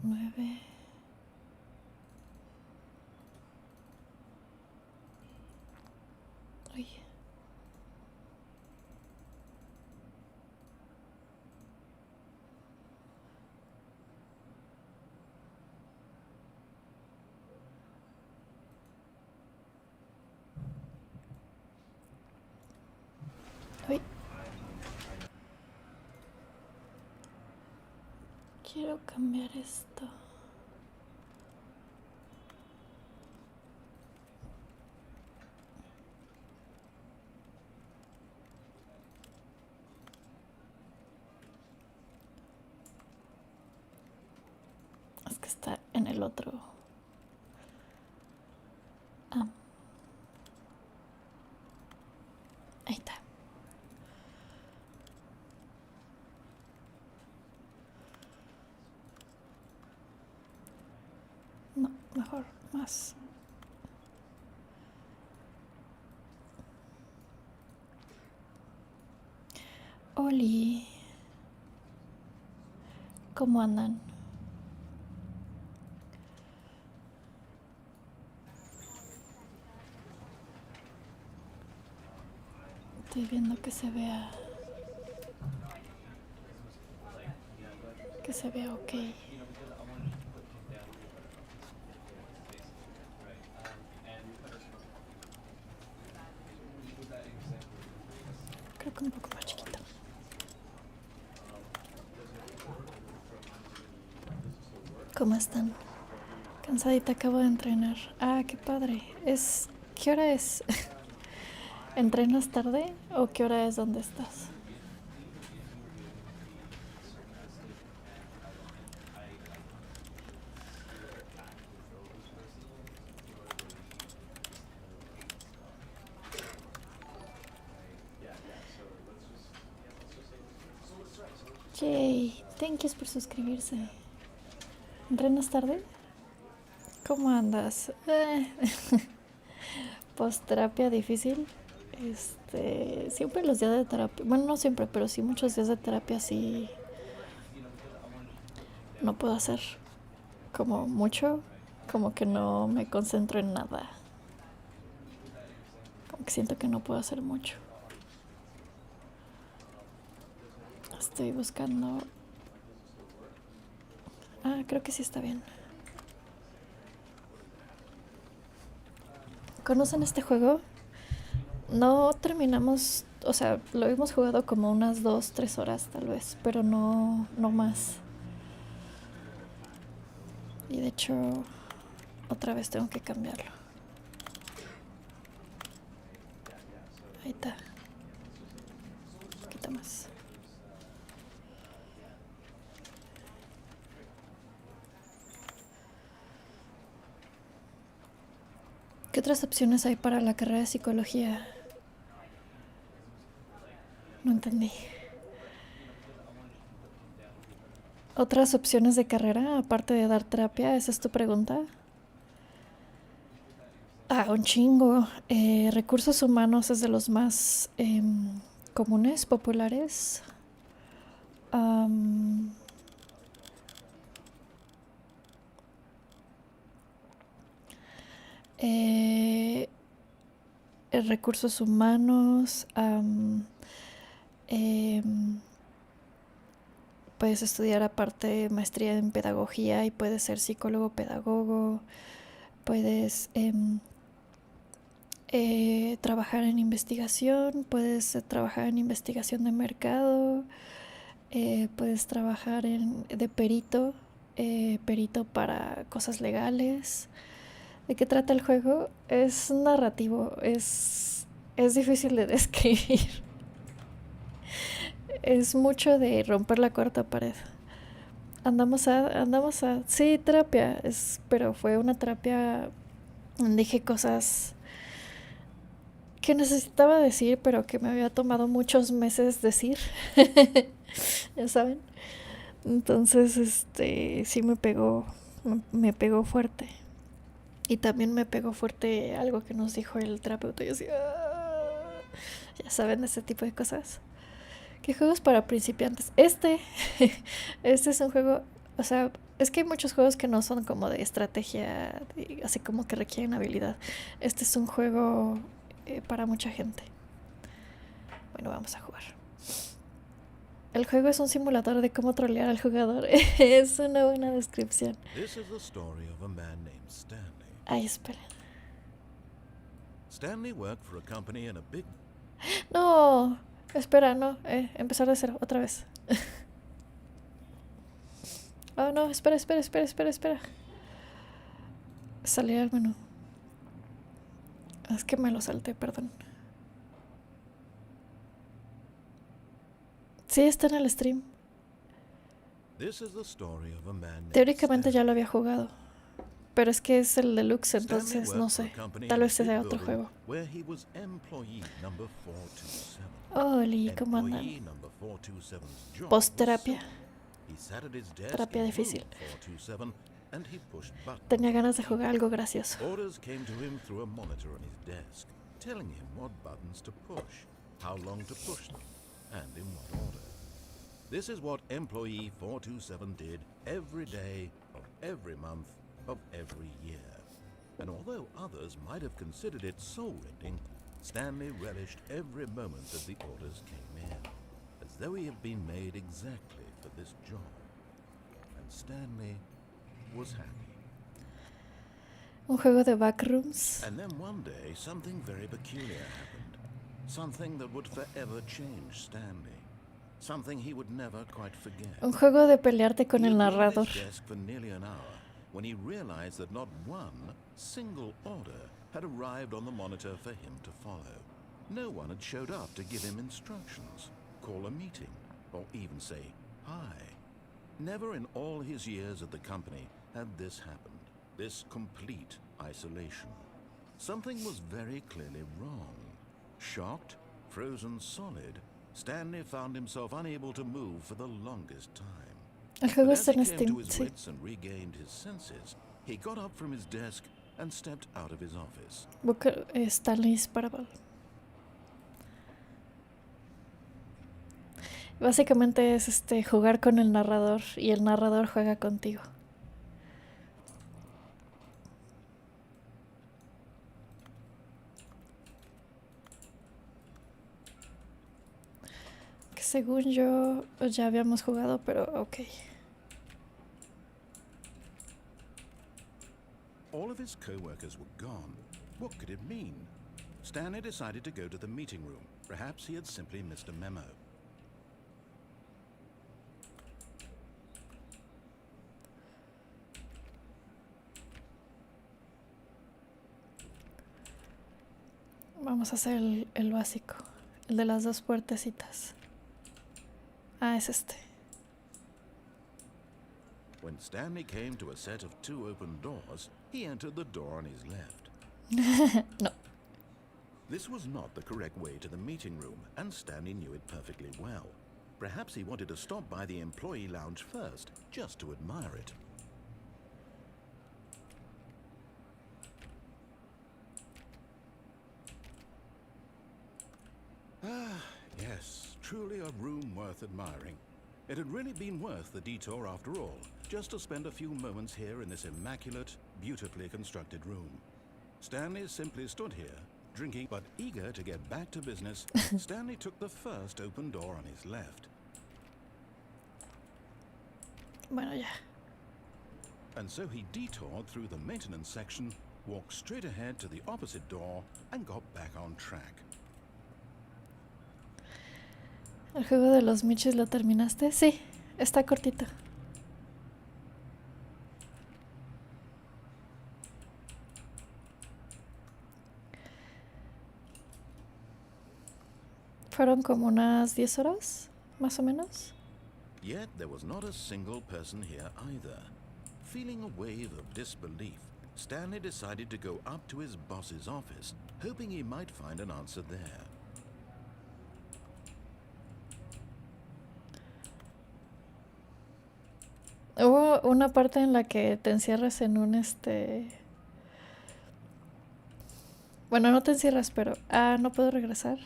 9. Ay. Ay. Quiero cambiar esto. Es que está en el otro. Ah. Ahí está. No, mejor más. Oli, ¿cómo andan? Estoy viendo que se vea ok. Creo que un poco más chiquito. ¿Cómo están? Cansadita, acabo de entrenar. Ah, qué padre. ¿Qué hora es? ¿Entrenas tarde o qué hora es donde estás? Yay, thank you por suscribirse. ¿Entrenas tarde? ¿Cómo andas? Post-terapia difícil. Siempre los días de terapia, bueno, no siempre, pero sí muchos días de terapia sí no puedo hacer como mucho, como que no me concentro en nada, como que siento que no puedo hacer mucho. Estoy buscando. Ah, creo que sí está bien. ¿Conocen este juego? No terminamos, o sea, lo hemos jugado como unas 2, 3 horas tal vez, pero no más. Y de hecho, otra vez tengo que cambiarlo. Ahí está. Un poquito más. ¿Qué otras opciones hay para la carrera de psicología? No entendí. ¿Otras opciones de carrera aparte de dar terapia? ¿Esa es tu pregunta? Ah, un chingo. Recursos humanos es de los más comunes, populares. Recursos humanos. Puedes estudiar aparte maestría en pedagogía y puedes ser psicólogo pedagogo. Puedes trabajar en investigación, puedes trabajar en investigación de mercado, puedes trabajar de perito, perito para cosas legales. ¿De qué trata el juego? Es narrativo, es difícil de describir. Es mucho de romper la cuarta pared. Andamos a, sí, terapia, pero fue una terapia donde dije cosas que necesitaba decir, pero que me había tomado muchos meses decir. Ya saben. Entonces, sí me pegó fuerte. Y también me pegó fuerte algo que nos dijo el terapeuta. Y yo así, ya saben, ese tipo de cosas. ¿Qué juegos para principiantes? Este es un juego, o sea, Es que hay muchos juegos que no son como de estrategia, así como que requieren habilidad. Este es un juego para mucha gente. Bueno, vamos a jugar. El juego es un simulador de cómo trolear al jugador. Es una buena descripción. Ay, espera. Stanley worked for a company in a big... No, espera, no. Empezar de cero, otra vez. Oh, no, espera. Salir al menú. Es que me lo salté, perdón. Sí, está en el stream. Teóricamente ya lo había jugado. Pero es que es el deluxe, entonces no sé. Tal vez sea otro juego. Oli, ¿cómo andan? Post-terapia. Terapia difícil. Tenía ganas de jugar algo gracioso. This is what employee 427 did every day of every month of every year. And although others might have considered it soul-rending, Stanley relished every moment that the orders came in, as though he had been made exactly for this job. And Stanley was happy. Un juego de backrooms. And then one day, something very peculiar happened. Something that would forever change Stanley. Something he would never quite forget. Un juego de pelearte con el narrador. For nearly an hour, when he realized that not one single order had arrived on the monitor for him to follow. No one had showed up to give him instructions, call a meeting, or even say hi. Never in all his years at the company had this happened. This complete isolation. Something was very clearly wrong. Shocked, frozen solid, Stanley found himself unable to move for the longest time. El juego But está as en he came to Steam, his sí. wits and regained his senses, he got up from his desk and stepped out of his office. Stanley's Parable. Básicamente es jugar con el narrador y el narrador juega contigo. Que según yo ya habíamos jugado, pero ok. All of his co-workers were gone. What could it mean? Stanley decided to go to the meeting room. Perhaps he had simply missed a memo. Vamos a hacer el básico. El de las dos puertecitas. Ah, es este. When Stanley came to a set of two open doors, he entered the door on his left. No. This was not the correct way to the meeting room, and Stanley knew it perfectly well. Perhaps he wanted to stop by the employee lounge first, just to admire it. Ah, yes, truly a room worth admiring. It had really been worth the detour after all, just to spend a few moments here in this immaculate, beautifully constructed room. Stanley simply stood here, drinking, but eager to get back to business. Stanley took the first open door on his left. Bueno, ya. And so he detoured through the maintenance section, walked straight ahead to the opposite door, and got back on track. ¿El juego de los Michis lo terminaste? Sí, está cortito. Fueron como unas 10 horas, más o menos. Yet there was not a single person here either. Feeling a wave of disbelief, Stanley decided to go up to his boss's office, hoping he might find an answer there. Hubo una parte en la que te encierras en un Bueno, no te encierras, pero... Ah, no puedo regresar.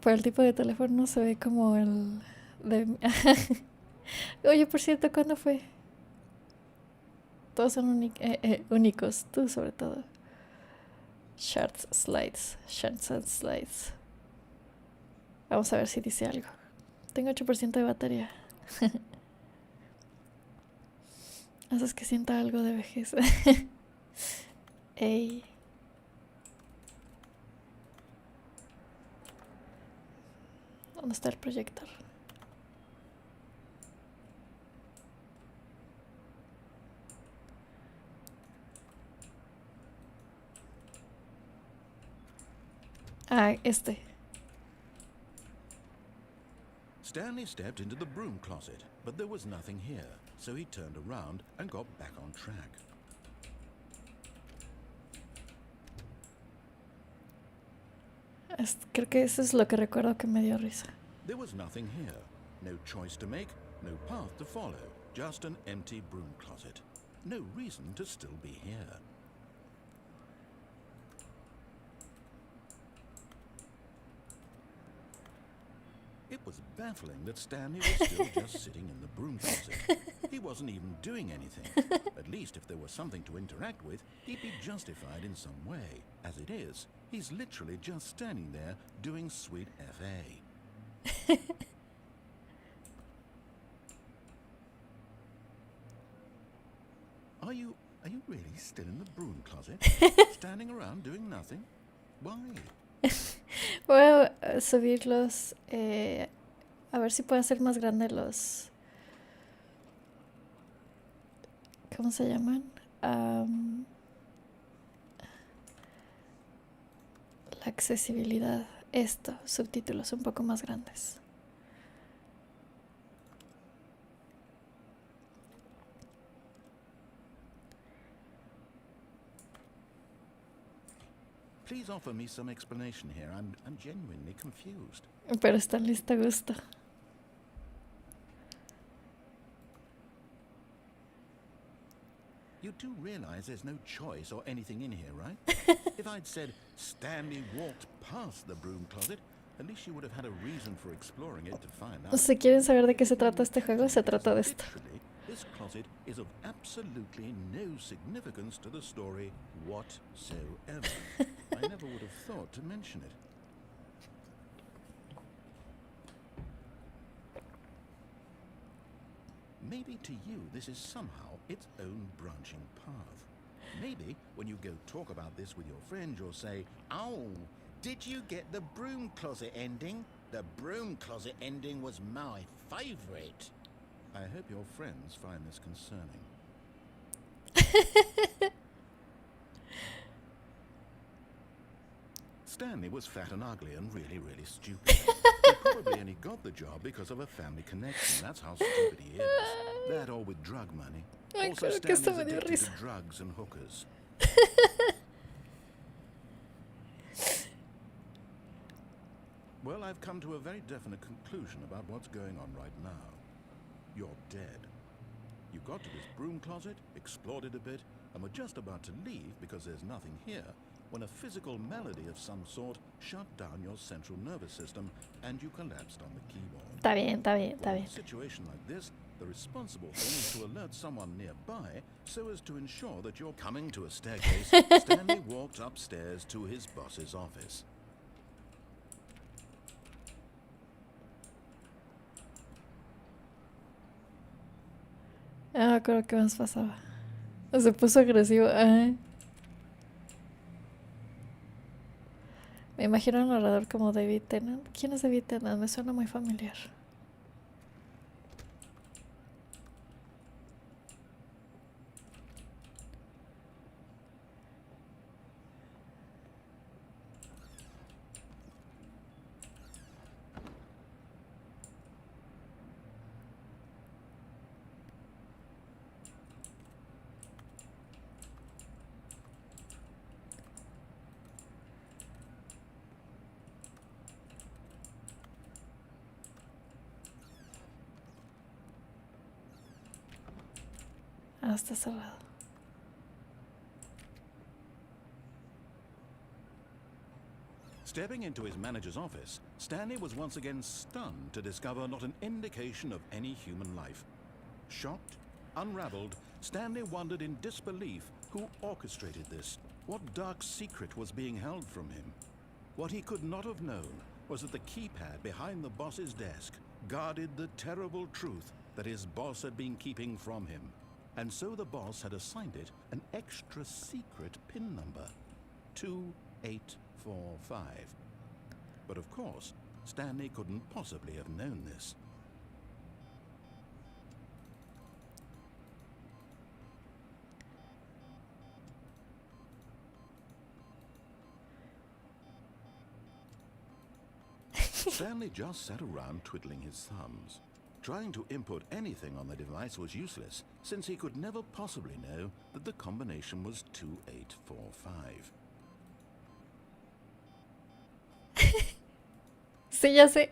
Por el tipo de teléfono se ve como el De... Oye, por cierto, ¿cuándo fue? Todos son únicos, tú sobre todo. Charts and slides. Vamos a ver si dice algo. Tengo 8% de batería. Haces que sienta algo de vejez. Ey. ¿Dónde está el proyector? Ah, este. Stanley stepped into the broom closet, but there was nothing here, so he turned around and got back on track. Creo que eso es lo que recuerdo que me dio risa. There was nothing here. No choice to make, no path to follow, just an empty broom closet. No reason to still be here. It was baffling that Stanley was still just sitting in the broom closet. He wasn't even doing anything. At least if there was something to interact with, he'd be justified in some way. As it is, he's literally just standing there doing sweet FA. Are you really still in the broom closet? Standing around doing nothing? Why? Voy a subirlos. A ver si puedo hacer más grande los. ¿Cómo se llaman? La accesibilidad. Esto, subtítulos un poco más grandes. Please offer me some explanation here. I'm genuinely confused. Pero está lista a gusto. You do realize there's no choice or anything in here, right? If I'd said Stanley walked past the broom closet, at least you would have had a reason for exploring it to find out. Si quieren saber de qué se trata este juego, se trata de esto. Literally, this closet is of absolutely no significance to the story whatsoever. I never would have thought to mention it. Maybe to you this is somehow its own branching path. Maybe when you go talk about this with your friends you'll say, "Oh, did you get the broom closet ending? The broom closet ending was my favorite." I hope your friends find this concerning. Stanley was fat and ugly and really, really stupid. He probably only got the job because of a family connection. That's how stupid he is. That or with drug money. Ay, Also, creo que esto Stanley's me dio addicted risa. to drugs and hookers. Well, I've come to a very definite conclusion about what's going on right now. You're dead. You got to this broom closet, explored it a bit, and were just about to leave because there's nothing here, when a physical malady of some sort shut down your central nervous system and you collapsed on the keyboard. Está bien, está bien, está Well, in bien. a situation like this, the responsible thing is to alert someone nearby so as to ensure that you're coming to a staircase. Stanley walked upstairs to his boss's office. Ah, creo que más pasaba. Se puso agresivo. Ajá. Me imagino a un narrador como David Tennant. ¿Quién es David Tennant? Me suena muy familiar. Ah, está cerrado. Stepping into his manager's office, Stanley was once again stunned to discover not an indication of any human life. Shocked, unraveled, Stanley wondered in disbelief who orchestrated this, what dark secret was being held from him. What he could not have known was that the keypad behind the boss's desk guarded the terrible truth that his boss had been keeping from him. And so the boss had assigned it an extra secret PIN number, 2845. But of course, Stanley couldn't possibly have known this. Stanley just sat around twiddling his thumbs. Trying to input anything on the device was useless, since he could never possibly know that the combination was 2845. Sí, ya sé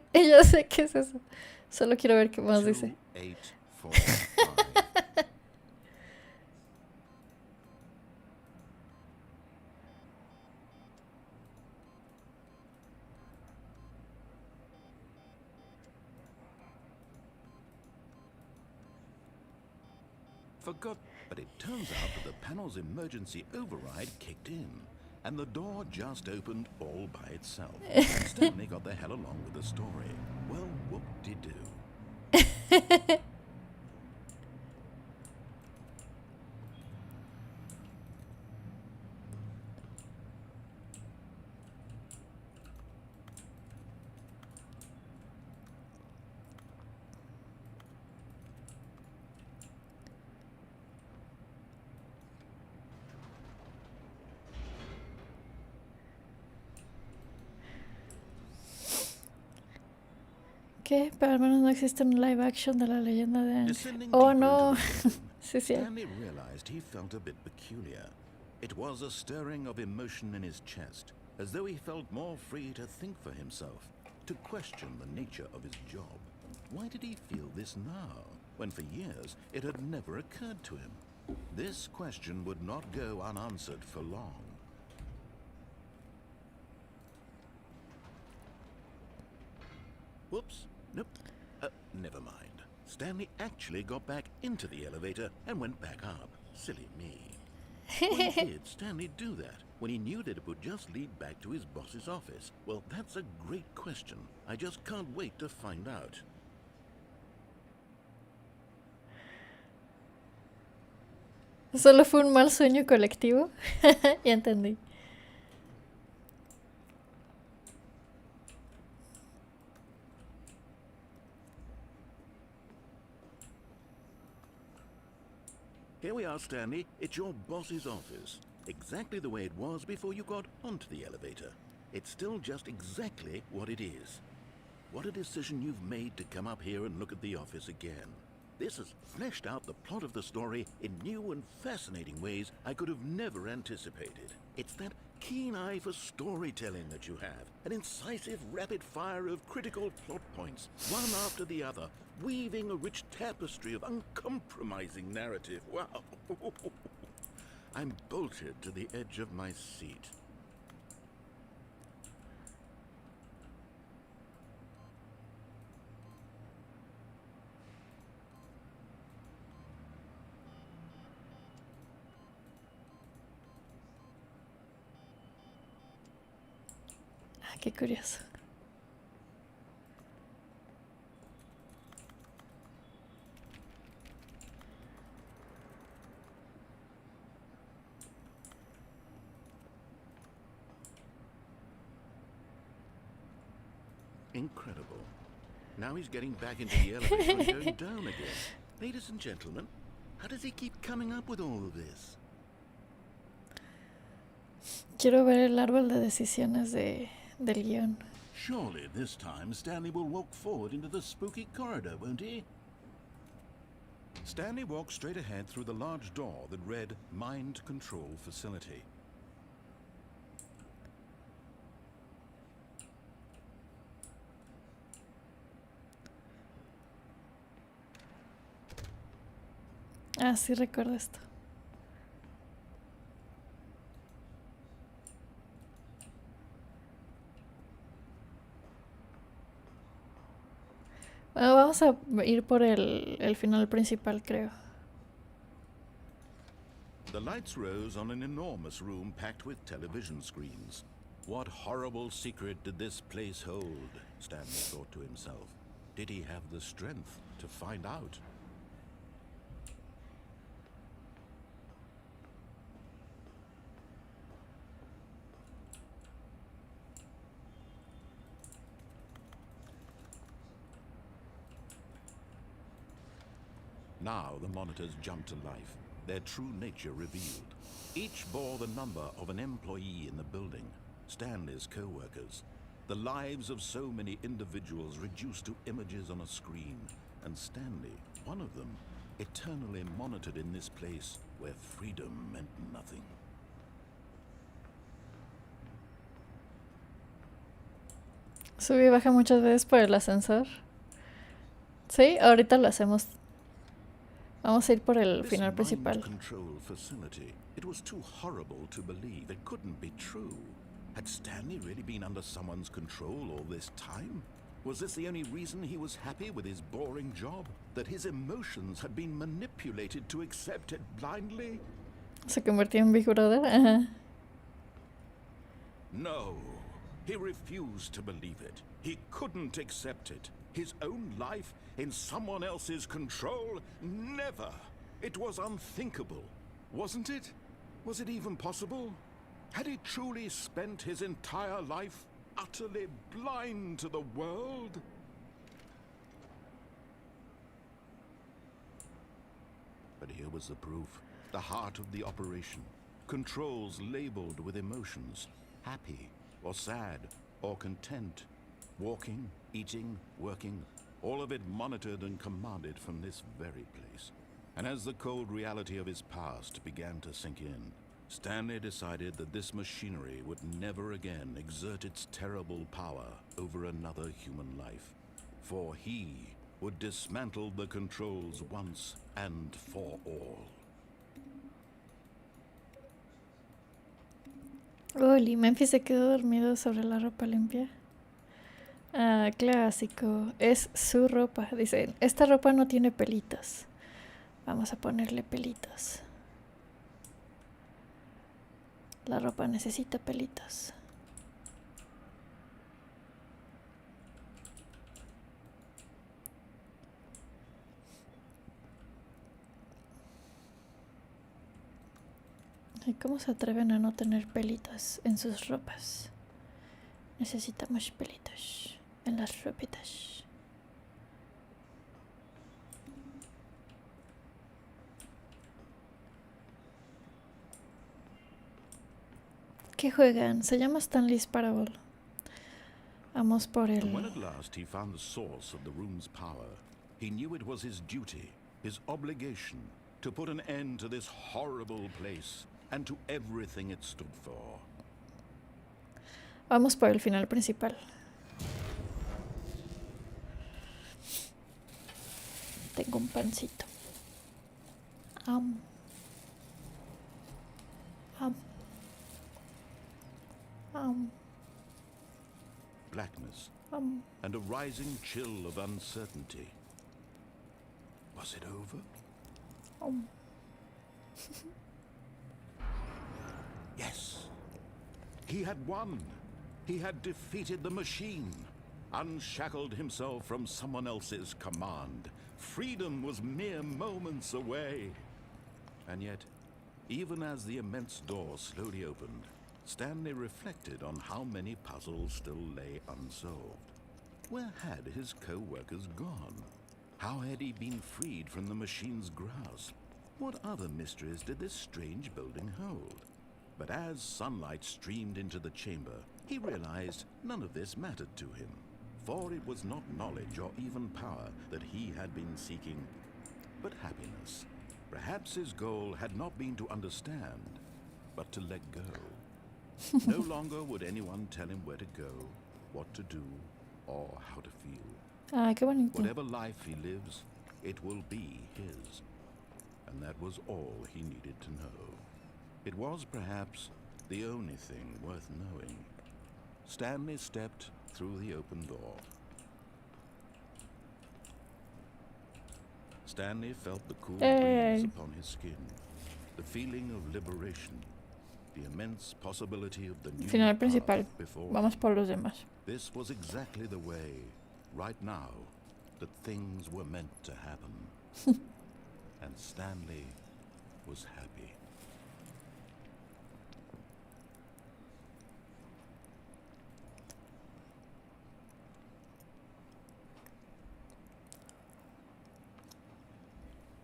qué es eso. Solo quiero ver qué más dice. 2845. Forgot, but it turns out that the panel's emergency override kicked in, and the door just opened all by itself. Stanley got the hell along with the story. Well, whoop-de-doo. ¿Qué? Pero al menos no existe un live action de la leyenda de Aang. Oh, no. Sí, sí. Stanley realized he felt a bit peculiar. It was a stirring of emotion in his chest, as though he felt more free to think for himself, to question the nature of his job. Why did he feel this now, when for years it had never occurred to him? This question would not go unanswered for long. Whoops. Nope. Never mind. Stanley actually got back into the elevator and went back up. Silly me. Why did Stanley do that when he knew that it would just lead back to his boss's office? Well, that's a great question. I just can't wait to find out. Solo fue un mal sueño colectivo. Ya entendí. Here we are, Stanley. It's your boss's office. Exactly the way it was before you got onto the elevator. It's still just exactly what it is. What a decision you've made to come up here and look at the office again. This has fleshed out the plot of the story in new and fascinating ways I could have never anticipated. It's that keen eye for storytelling that you have, an incisive rapid fire of critical plot points, one after the other, weaving a rich tapestry of uncompromising narrative. Wow! I'm bolted to the edge of my seat. Ah, qué curioso. Incredible. Now he's getting back into the elevator and going down again. Ladies and gentlemen, how does he keep coming up with all of this? Quiero ver el árbol de decisiones del guión. Surely this time Stanley will walk forward into the spooky corridor, won't he? Stanley walked straight ahead through the large door that read Mind Control Facility. Ah, sí recuerdo esto. Bueno, vamos a ir por el final principal, creo. The lights rose on an enormous room packed with television screens. What horrible secret did this place hold? Stanley thought to himself. Did he have the strength to find out? Now the monitors jumped to life, their true nature revealed. Each bore the number of an employee in the building, Stanley's co-workers. The lives of so many individuals reduced to images on a screen, and Stanley, one of them, eternally monitored in this place where freedom meant nothing. Sube y baja muchas veces por el ascensor. Sí, ahorita lo hacemos. Vamos a ir por el final principal. Control facility. It was too horrible to believe. It couldn't be true. Had Stanley really been under someone's control all this time? Was this the only reason he was happy with his boring job? That his emotions had been manipulated to accept it blindly? Se convirtió en Big Brother. Ajá. No. He refused to believe it. He couldn't accept it. His own life in someone else's control? Never. It was unthinkable, wasn't it? Was it even possible? Had he truly spent his entire life utterly blind to the world? But here was the proof, the heart of the operation. Controls labeled with emotions, happy or sad or content. Walking, eating, working, all of it monitored and commanded from this very place. And as the cold reality of his past began to sink in, Stanley decided that this machinery would never again exert its terrible power over another human life. For he would dismantle the controls once and for all. Uy, Memphis se quedó dormido sobre la ropa limpia. Ah, clásico. Es su ropa. Dicen, esta ropa no tiene pelitos. Vamos a ponerle pelitos. La ropa necesita pelitos. ¿Y cómo se atreven a no tener pelitos en sus ropas? Necesitamos pelitos en las ropitas. ¿Qué juegan? Se llama Stanley's Parable. Vamos por el... And when at last he found the source of the room's power, he knew it was his duty, his obligation, to put an end to this horrible place and to everything it stood for. Vamos por el final principal. Tengo un pancito. Blackness and a rising chill of uncertainty. Was it over? Yes. He had won. He had defeated the machine, unshackled himself from someone else's command. Freedom was mere moments away. And yet, even as the immense door slowly opened, Stanley reflected on how many puzzles still lay unsolved. Where had his co-workers gone? How had he been freed from the machine's grasp? What other mysteries did this strange building hold? But as sunlight streamed into the chamber, he realized none of this mattered to him. For it was not knowledge or even power that he had been seeking, but happiness. Perhaps his goal had not been to understand, but to let go. No longer would anyone tell him where to go, what to do, or how to feel. Ah, qué bonito. Whatever life he lives, it will be his. And that was all he needed to know. It was perhaps the only thing worth knowing. Stanley stepped through the open door. Stanley felt the cool Hey. breeze upon his skin, the feeling of liberation, the immense possibility of the new Final principal. path before Vamos him. por los demás. This was exactly the way, right now, that things were meant to happen. And Stanley was happy.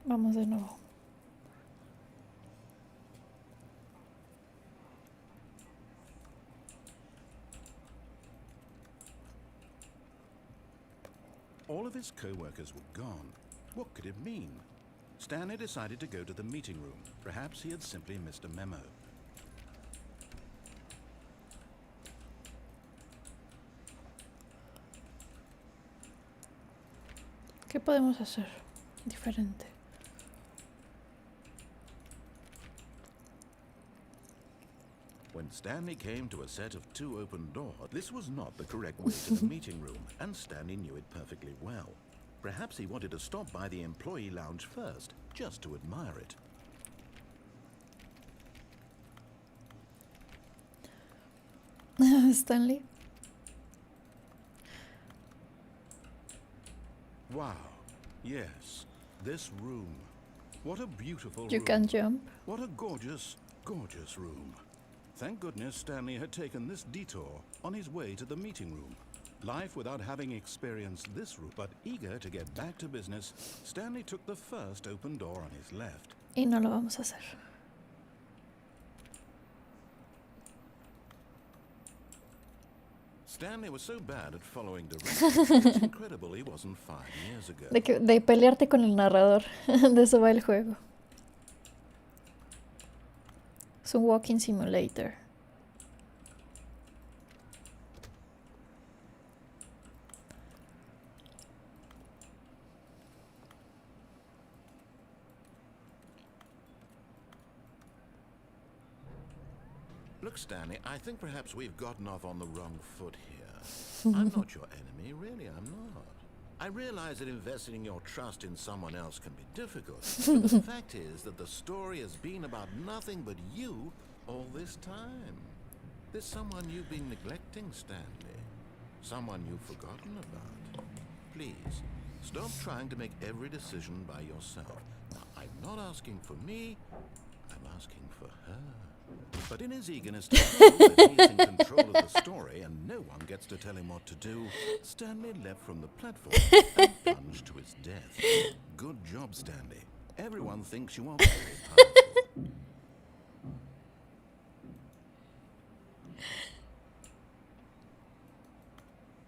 Vamos de nuevo. All of his co-workers were gone. What could it mean? Stanley decided to go to the meeting room. Perhaps he had simply missed a memo. ¿Qué podemos hacer diferente? When Stanley came to a set of 2 open doors, this was not the correct way to the meeting room, and Stanley knew it perfectly well. Perhaps he wanted to stop by the employee lounge first, just to admire it. Stanley. Wow. Yes, this room. What a beautiful You room. can jump. What a gorgeous, gorgeous room. Thank goodness Stanley had taken this detour on his way to the meeting room. Life without having experienced this route, but eager to get back to business, Stanley took the first open door on his left. Y no lo vamos a hacer. Stanley was so bad at following directions, it's incredible he wasn't 5 years ago. De pelearte con el narrador. De eso va el juego. Es un walking simulator. Look, Stanley, I think perhaps we've gotten off on the wrong foot here. I'm not your enemy, really, I'm not. I realize that investing your trust in someone else can be difficult, but the fact is that the story has been about nothing but you all this time. There's someone you've been neglecting, Stanley. Someone you've forgotten about. Please, stop trying to make every decision by yourself. Now, I'm not asking for me, I'm asking for her. But in his eagerness to prove that he's in control of the story and no one gets to tell him what to do, Stanley leapt from the platform and plunged to his death. Good job, Stanley. Everyone thinks you are very powerful.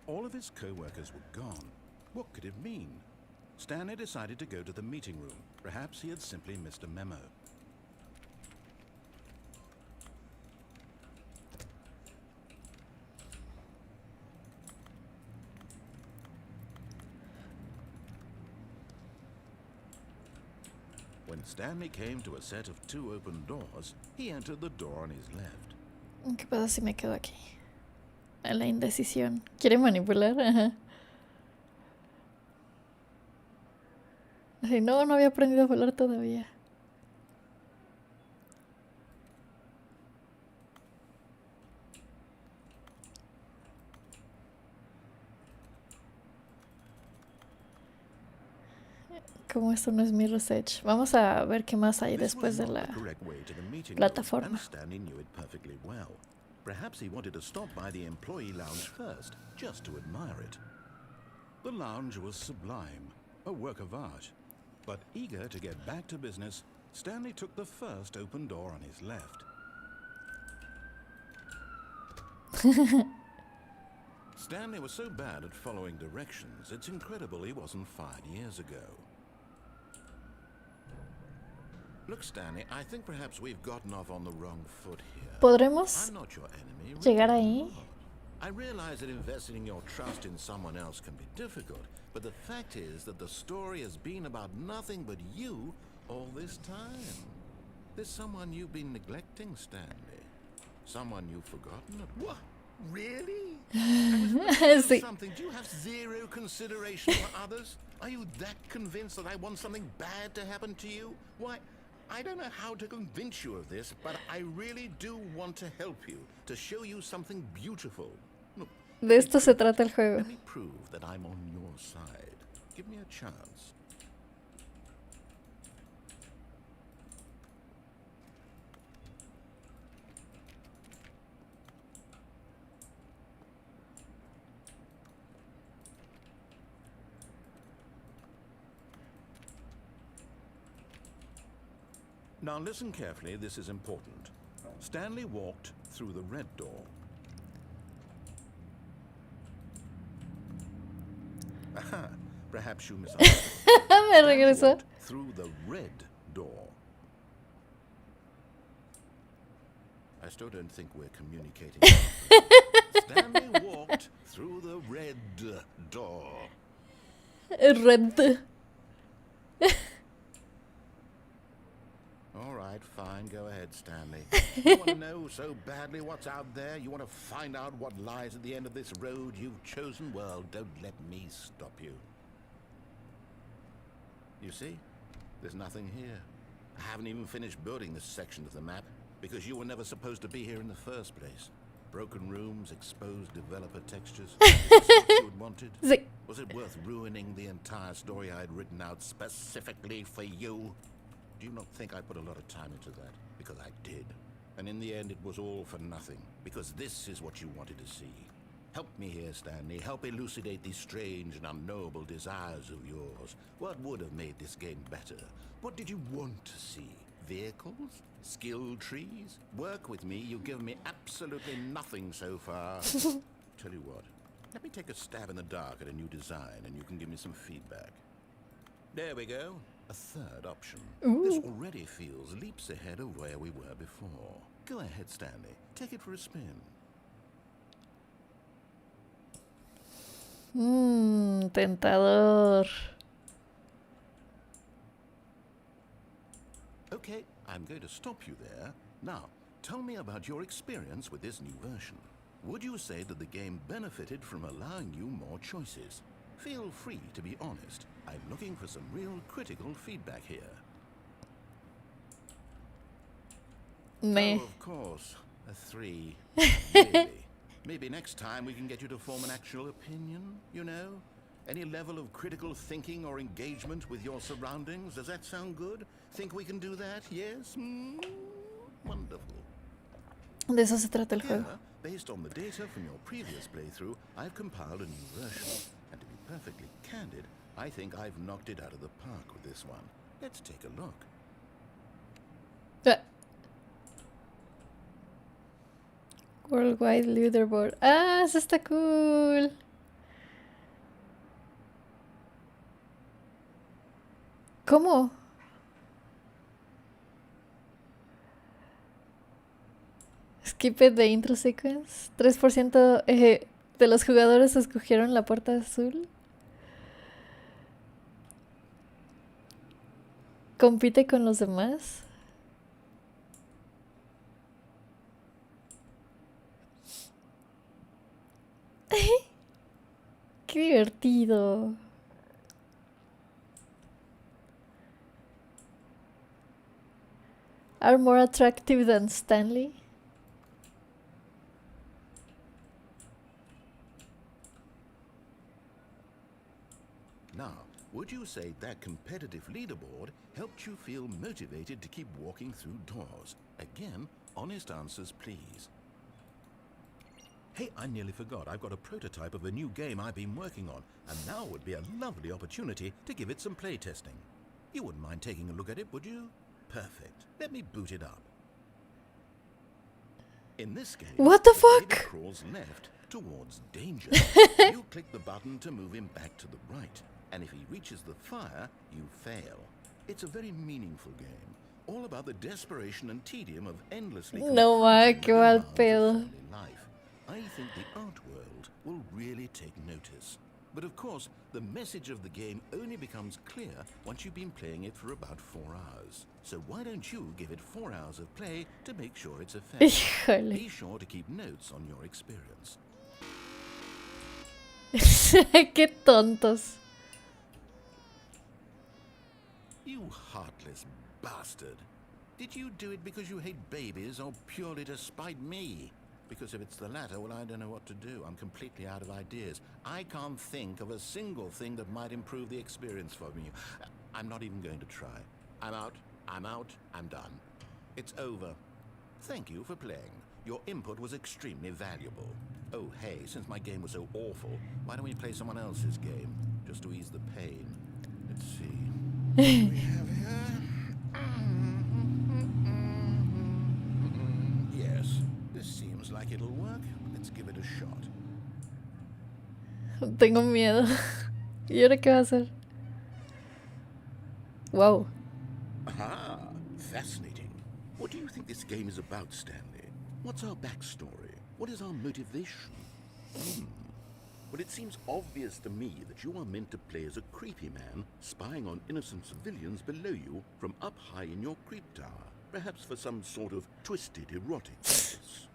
All of his co-workers were gone. What could it mean? Stanley decided to go to the meeting room. Perhaps he had simply missed a memo. When Stanley came to a set of 2 open doors, he entered the door on his left. ¿Qué pasa si me quedo aquí? En la indecisión. ¿Quiere manipular? Ajá. Así, no había aprendido a volar todavía. Como esto no es mi research. Vamos a ver qué más hay después de la plataforma. Stanley knew it perfectly well. Perhaps he wanted to stop by the employee lounge first, just to admire it. The lounge was sublime, a work of art. But eager to get back to business, Stanley took the first open door on his left. Stanley was so bad at following directions, it's incredible he wasn't 5 years ago. Look, Stanley, I think perhaps we've gotten off on the wrong foot here. ¿Podremos I'm not your enemy, really, llegar I'm ahí? not. I realize that investing your trust in someone else can be difficult, but the fact is that the story has been about nothing but you all this time. There's someone you've been neglecting, Stanley. Someone you've forgotten about. What? Really? I was Sí. something. Do you have zero consideration for others? Are you that convinced that I want something bad to happen to you? Why, I don't know how to convince you of this, but I really do want to help you, to show you something beautiful. Look, De esto se trata el juego. let me prove that I'm on your side. Give me a chance. Now listen carefully, this is important. Stanley walked through the red door. Aha, perhaps you misunderstood. Me Stanley regresó. walked through the red door. I still don't think we're communicating. Stanley walked through the red door. Red. All right, fine. Go ahead, Stanley. You want to know so badly what's out there? You want to find out what lies at the end of this road you've chosen? Well, don't let me stop you. You see? There's nothing here. I haven't even finished building this section of the map because you were never supposed to be here in the first place. Broken rooms, exposed developer textures. Is this what you had wanted? Sí. Was it worth ruining the entire story I had written out specifically for you? Do you not think I put a lot of time into that? Because I did. And in the end, it was all for nothing. Because this is what you wanted to see. Help me here, Stanley. Help elucidate these strange and unknowable desires of yours. What would have made this game better? What did you want to see? Vehicles? Skill trees? Work with me. You've given me absolutely nothing so far. Tell you what. Let me take a stab in the dark at a new design, and you can give me some feedback. There we go. A third option. Ooh. This already feels leaps ahead of where we were before. Go ahead, Stanley. Take it for a spin. Tentador. Okay, I'm going to stop you there. Now, tell me about your experience with this new version. Would you say that the game benefited from allowing you more choices? Feel free to be honest. I'm looking for some real critical feedback here. Me. Oh, of course. A 3. Really? Maybe next time we can get you to form an actual opinion, you know? Any level of critical thinking or engagement with your surroundings? Does that sound good? Think we can do that? Yes? Wonderful. De eso se trata el juego. Here, based on the data from your previous playthrough, I've compiled a new version. And to be perfectly candid, I think I've knocked it out of the park with this one. Let's take a look. Worldwide Leaderboard. Ah, eso está cool. ¿Cómo? Skip the intro sequence. 3% de los jugadores escogieron la puerta azul. Compite con los demás. Qué divertido. Are more attractive than Stanley? Now, would you say that competitive leaderboard helped you feel motivated to keep walking through doors? Again, honest answers, please. Hey, I nearly forgot. I've got a prototype of a new game I've been working on, and now would be a lovely opportunity to give it some playtesting. You wouldn't mind taking a look at it, would you? Perfect. Let me boot it up. In this game, What the David fuck? crawls left towards danger. You click the button to move him back to the right, and if he reaches the fire, you fail. It's a very meaningful game, all about the desperation and tedium of endlessly No, ma, confronting qué the mal demands of pedo. family life. I think the art world will really take notice. But of course, the message of the game only becomes clear once you've been playing it for about 4 hours. So why don't you give it 4 hours of play to make sure it's effective? Híjole. Be sure to keep notes on your experience. Qué tontos. You heartless bastard. Did you do it because you hate babies or purely to spite me? Because if it's the latter, well, I don't know what to do. I'm completely out of ideas. I can't think of a single thing that might improve the experience for me. I'm not even going to try. I'm out, I'm done. It's over. Thank you for playing. Your input was extremely valuable. Oh, hey, since my game was so awful, why don't we play someone else's game? Just to ease the pain. Let's see. What do we have here? Yes, this seems like it'll work. Let's give it a shot. Tengo miedo. ¿Y ahora qué va a hacer? Wow. Aha! Fascinating. What do you think this game is about, Stanley? What's our backstory? What is our motivation? Well, it seems obvious to me that you are meant to play as a creepy man spying on innocent civilians below you from up high in your creep tower, perhaps for some sort of twisted erotic purpose.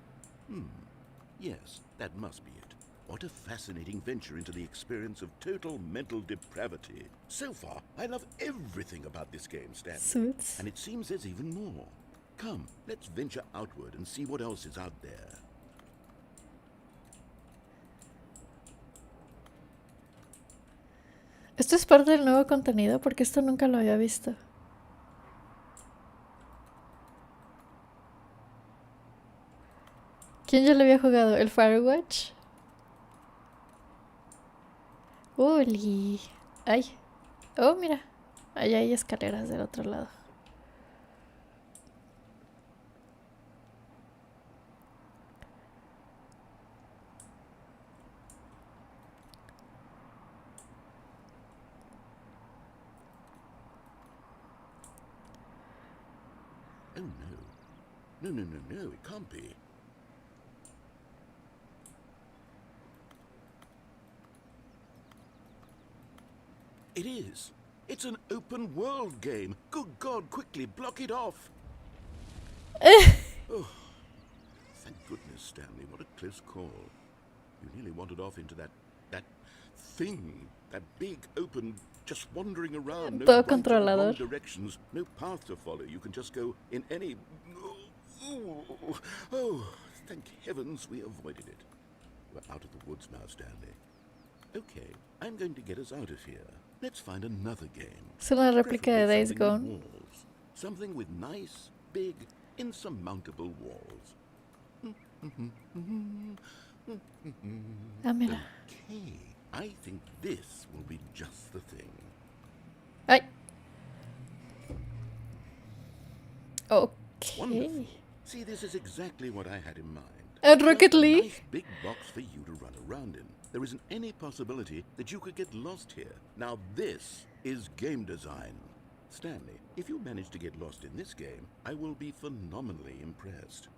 Yes, that must be it. What a fascinating venture into the experience of total mental depravity. So far, I love everything about this game, Stanley. Suits. And it seems there's even more. Come, let's venture outward and see what else is out there. Esto es parte del nuevo contenido porque esto nunca lo había visto. ¿Quién ya lo había jugado? ¿El Firewatch? ¡Uli! ¡Ay! ¡Oh, mira! Allá hay escaleras del otro lado. Oh no. No, it can't be. It is. It's an open world game. Good God, quickly block it off. Oh, thank goodness, Stanley. What a close call. You nearly wandered off into that thing. That big, open, just wandering around. No Todo right or controlador. wrong directions. No path to follow. You can just go in any... Oh, thank heavens we avoided it. We're out of the woods now, Stanley. Okay, I'm going to get us out of here. Let's find another game. Es una réplica de Days Preferably something Gone. with walls. Something with nice, big, insurmountable walls. Ah, mira. Okay, I think this will be just the thing. ¡Ay! Ok. Wonderful. See, this is exactly what I had in mind. And Rocket Just a League. nice big box for you to run around in. There isn't any possibility that you could get lost here. Now this is game design. Stanley, if you manage to get lost in this game, I will be phenomenally impressed.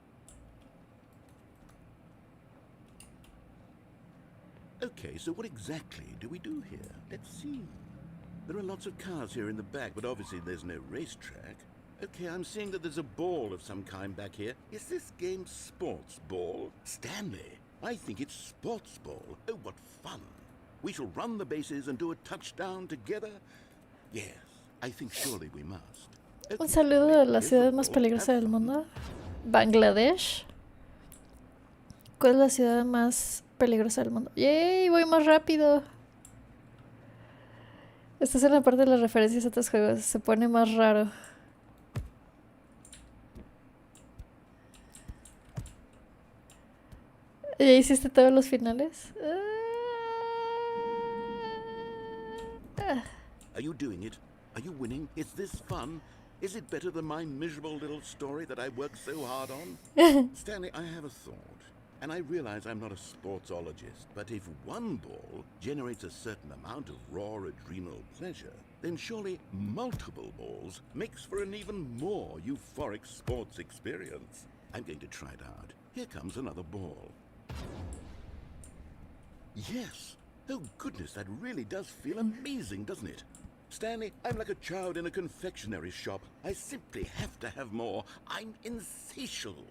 Okay, so what exactly do we do here? Let's see. There are lots of cars here in the back, but obviously there's no racetrack. Okay, I'm seeing that there's a ball of some kind back here. Is this game sports ball? Stanley, I think it's sports ball. Oh, what fun. We shall run the bases and do a touchdown together? Yes, I think surely we must. Un Okay, saludo Stanley, de la here's ciudad the más ball. peligrosa Have del fun. mundo. Bangladesh. ¿Cuál es la ciudad más peligrosa del mundo? ¡Yay! Voy más rápido. Esta es una parte de las referencias a otros juegos. Se pone más raro. ¿Ya hiciste todos los finales? Are you doing it? Are you winning? Is this fun? Is it better than my miserable little story that I worked so hard on? Stanley, I have a thought. And I realize I'm not a sportsologist, but if one ball generates a certain amount of raw adrenal pleasure, then surely multiple balls makes for an even more euphoric sports experience. I'm going to try it out. Here comes another ball. Yes, Oh, goodness, that really does feel amazing, doesn't it? Stanley, I'm like a child in a confectionery shop. I simply have to have more. I'm insatiable.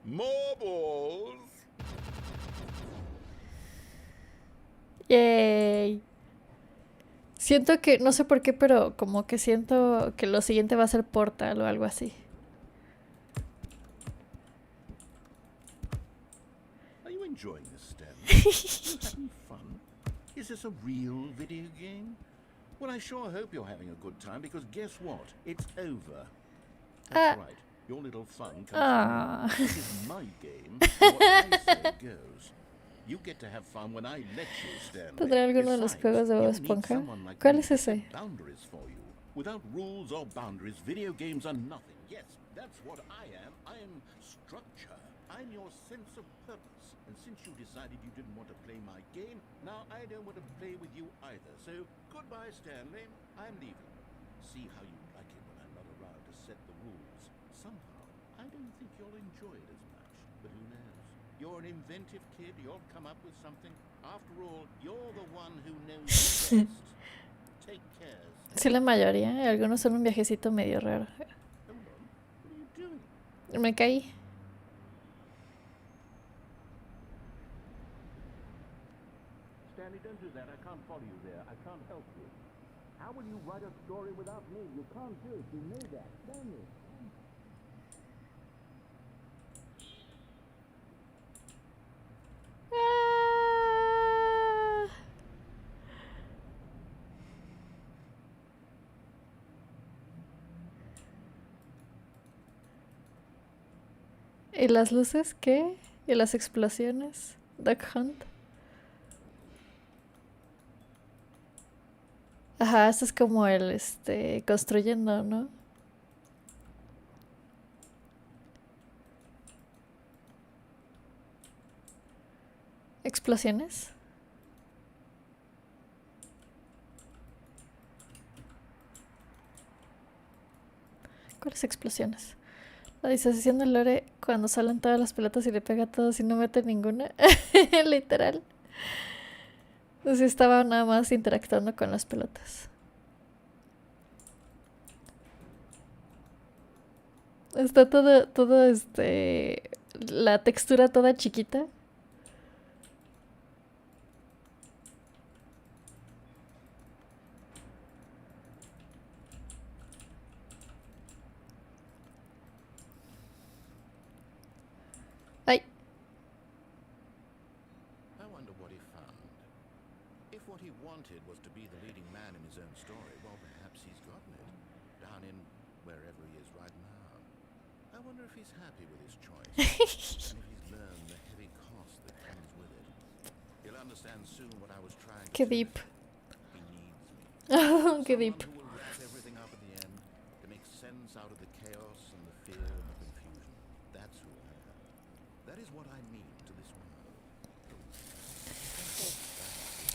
More balls! Yay. Siento que, no sé por qué, pero como que siento que lo siguiente va a ser Portal o algo así. Are you enjoying this, Stanley? Are you having fun? Is this a real video game? Well, I sure hope you're having a good time, because guess what? It's over. That's right. Your little fun comes from me. This is my game, and what I say goes. You get to have fun when I let you, Stanley. ¿Tendrá alguno de los juegos de Bob Esponja? ¿Cuál es ese? Boundaries for you. Without rules or boundaries, video games are nothing. Yes, that's what I am. I am structure. I'm your sense of purpose. And since you decided you didn't want to play my game, now I don't want to play with you either. So, goodbye, Stanley. I'm leaving. See how you like it when I'm not around to set the rules. Somehow, I don't think you'll enjoy it as much. But who knows? You're an inventive kid. You'll come up with something. After all, you're the one who knows best. Take care. Sí, la mayoría. Algunos son un viajecito medio raro. Hold on. What are you doing? Me caí. Stanley, don't do that. I can't follow you there. I can't help you. How will you write a story without me? You can't do it. You know that, Stanley. ¿Y las luces qué? ¿Y las explosiones? Duck Hunt. Ajá, esto es como el, construyendo, ¿no? ¿Explosiones? ¿Cuáles explosiones? La disociación de Lore cuando salen todas las pelotas y le pega a todos y no mete ninguna. Literal. Entonces estaba nada más interactuando con las pelotas. Está todo la textura toda chiquita. Ay. I wonder what he found. If what he wanted was to be the leading man in his own story, well, perhaps he's gotten it. Down in wherever he is right now. I wonder if he's happy with his choice. And if he's learned the heavy cost that comes with it. He'll understand soon what I was trying to Qué say. deep. He needs me. Qué deep. Someone who will wrap everything up at the end to make sense out of the chaos and the fear and the confusion. That's who I am. That is what I mean to this world.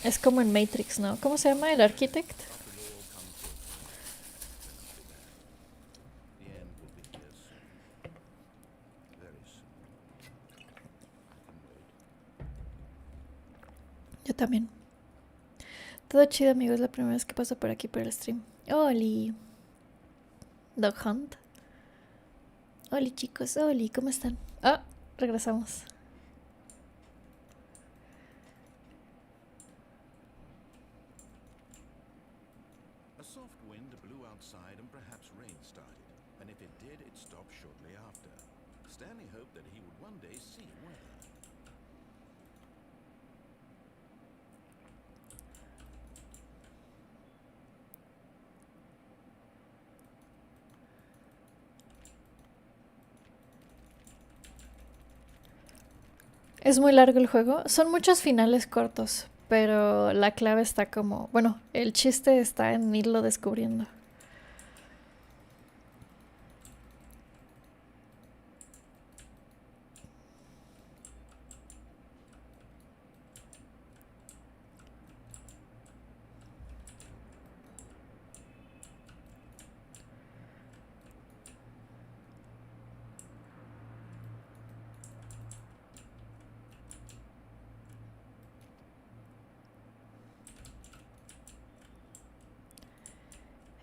Es como en Matrix, ¿no? ¿Cómo se llama? ¿El Architect? After it all comes to the end will be here soon. Very soon. I can wait. Yo también. Todo chido, amigos. Es la primera vez que paso por aquí por el stream. Oli. Dog Hunt. Oli, chicos. Oli, ¿cómo están? Ah, regresamos. A soft wind blew outside and perhaps rain started. And if it did, it stopped shortly after. Stanley hoped that he would one day see weather. Es muy largo el juego. Son muchos finales cortos, pero la clave está como... Bueno, el chiste está en irlo descubriendo.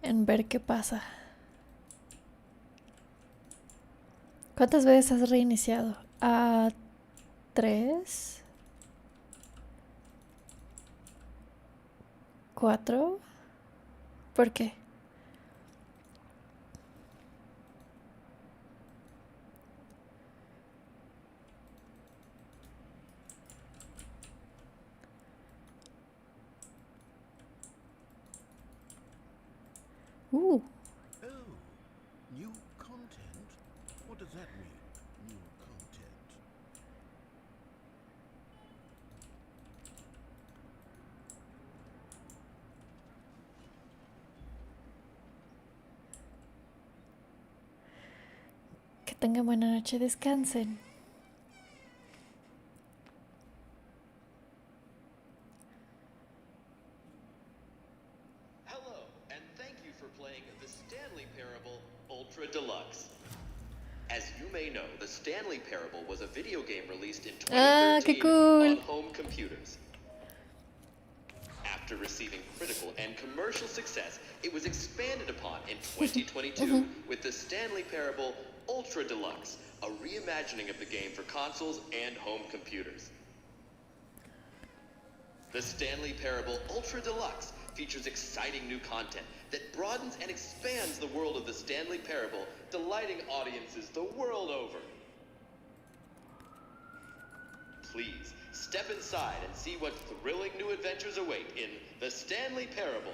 en ver qué pasa. ¿Cuántas veces has reiniciado? ¿A 3? ¿4? ¿Por qué? Oh, new content? What does that mean, new content? Que tengan buena noche, descansen. Hello, and thank you for playing the Stanley Parable Ultra Deluxe. As you may know, the Stanley Parable was a video game released in 2013 qué cool. on home computers. After receiving critical and commercial success, it was expanded upon in 2022 with the Stanley Parable Ultra Deluxe, a reimagining of the game for consoles and home computers. The Stanley Parable Ultra Deluxe features exciting new content that broadens and expands the world of the Stanley Parable, delighting audiences the world over. Please, step inside and see what thrilling new adventures await in the Stanley Parable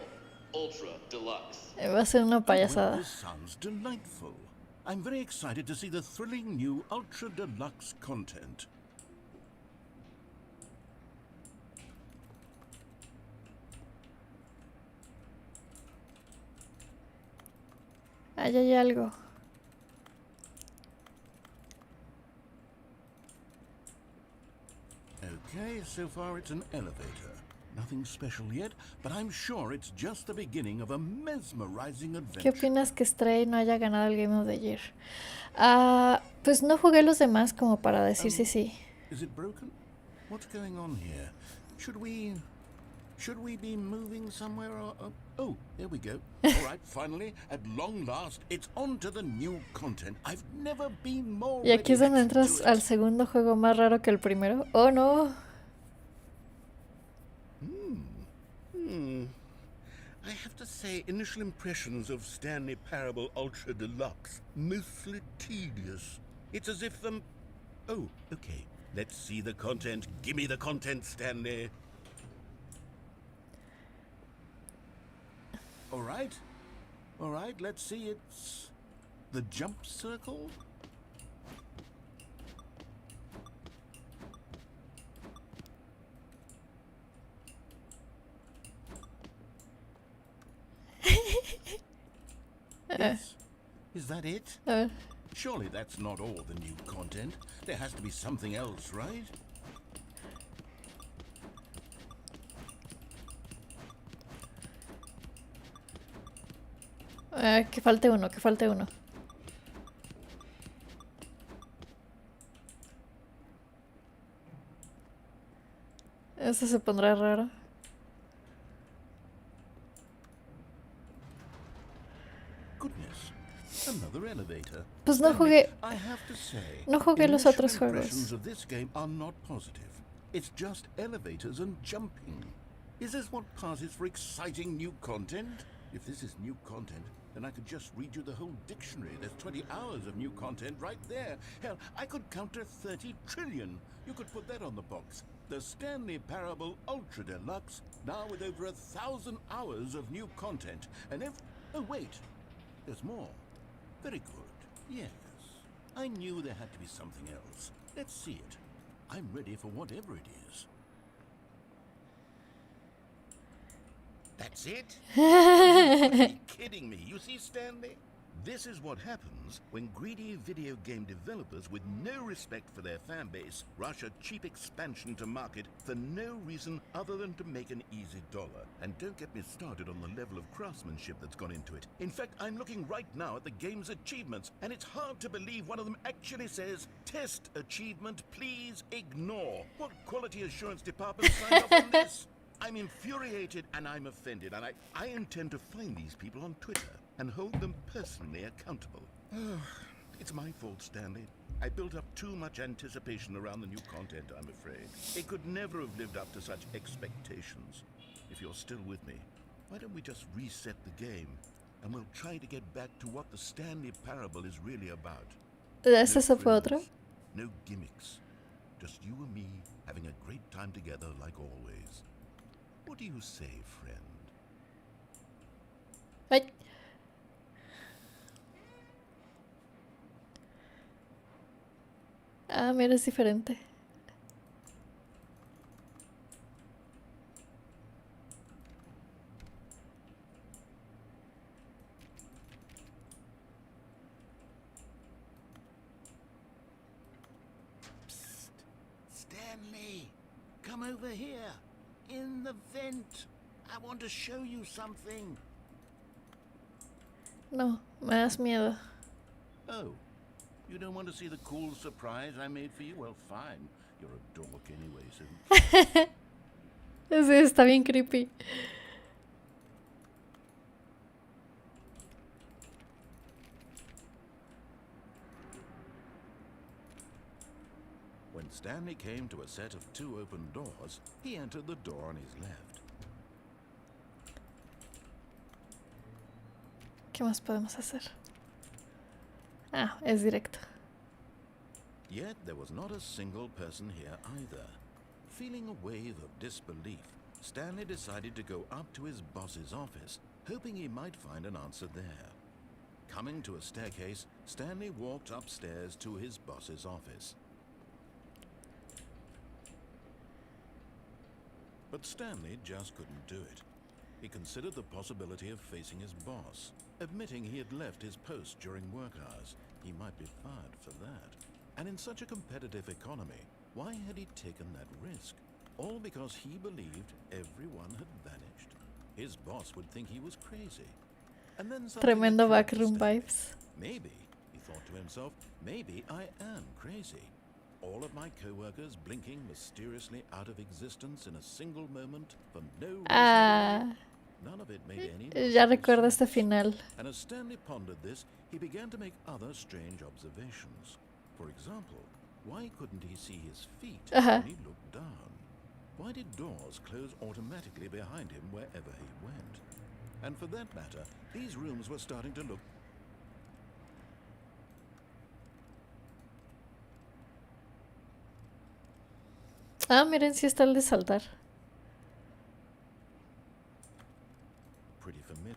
Ultra Deluxe. Va a ser una Well, payasada. this sounds delightful. I'm very excited to see the thrilling new Ultra Deluxe content. Ahí hay algo. Okay, so far it's an elevator. Nothing special yet, but I'm sure it's just the beginning of a mesmerizing ¿Qué adventure. opinas que Stray no haya ganado el Game of the Year? Pues no jugué los demás como para decir si sí. Is it broken? What's going on here? Should we be moving somewhere or... oh, there we go. All right, finally, at long last, it's on to the new content. I've never been more Y aquí es donde ready to entras do it. al segundo juego más raro que el primero. Oh, no. I have to say, initial impressions of Stanley Parable Ultra Deluxe, mostly tedious. It's as if them... Oh, okay. Let's see the content. Give me the content, Stanley. All right, let's see. It's the jump circle. Yes. Is that it? A ver. Surely that's not all the new content. There has to be something else, right? Que falte uno, que falte uno. Eso se pondrá raro. Goodness, another elevator. Pues no Damn jugué. it, I have to say, No jugué los initial otros juegos. impressions of this game are not positive. It's just elevators and jumping. Is this what passes for exciting new content? If this is new content, then I could just read you the whole dictionary. There's 20 hours of new content right there. Hell, I could count to 30 trillion. You could put that on the box. The Stanley Parable Ultra Deluxe, now with over 1,000 hours of new content. And if... oh, wait. There's more. Very good. Yes. I knew there had to be something else. Let's see it. I'm ready for whatever it is. That's it? You couldn't be kidding me. You see, Stanley? This is what happens when greedy video game developers with no respect for their fan base rush a cheap expansion to market for no reason other than to make an easy dollar. And don't get me started on the level of craftsmanship that's gone into it. In fact, I'm looking right now at the game's achievements, and it's hard to believe one of them actually says, "Test achievement, please ignore." What quality assurance department signed off on this? I'm infuriated and I'm offended, and I intend to find these people on Twitter and hold them personally accountable. It's my fault, Stanley. I built up too much anticipation around the new content, I'm afraid. It could never have lived up to such expectations. If you're still with me, why don't we just reset the game, and we'll try to get back to what the Stanley Parable is really about. ¿Esa fue otra? No gimmicks. Just you and me having a great time together like always. What do you say, friend? Ay. Ah, mira, es diferente. Psst. Stanley, come over here. In the vent. I want to show you something. No, me das miedo. Oh, you don't want to see the cool surprise I made for you? Well, fine. You're a dork anyway, so... Sí, está bien creepy. When Stanley came to a set of 2 open doors, he entered the door on his left. ¿Qué más podemos hacer? Ah, es directo. Yet there was not a single person here either. Feeling a wave of disbelief, Stanley decided to go up to his boss's office, hoping he might find an answer there. Coming to a staircase, Stanley walked upstairs to his boss's office. But Stanley just couldn't do it. He considered the possibility of facing his boss, admitting he had left his post during work hours. He might be fired for that. And in such a competitive economy, why had he taken that risk? All because he believed everyone had vanished. His boss would think he was crazy. And then Tremendo backroom vibes. Maybe, he thought to himself, maybe I am crazy. All of my co-workers blinking mysteriously out of existence in a single moment for no reason. Ah, None of it made any ya logical recuerdo este sense. final. And as Stanley pondered this, he began to make other strange observations. For example, why couldn't he see his feet when he looked down? Why did doors close automatically behind him wherever he went? And for that matter, these rooms were starting to look... Ah, miren, sí está el de saltar. pretty familiar.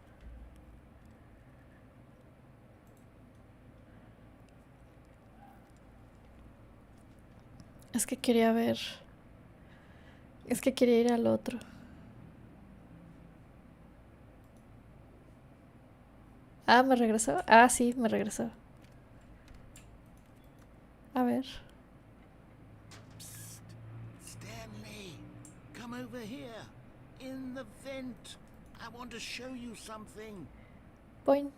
Es que quería ver. Es que quería ir al otro. Ah, ¿me regresó? Ah, sí, me regresó. A ver. Psst. Stanley, come over here. In the vent. I want to show you something. Point.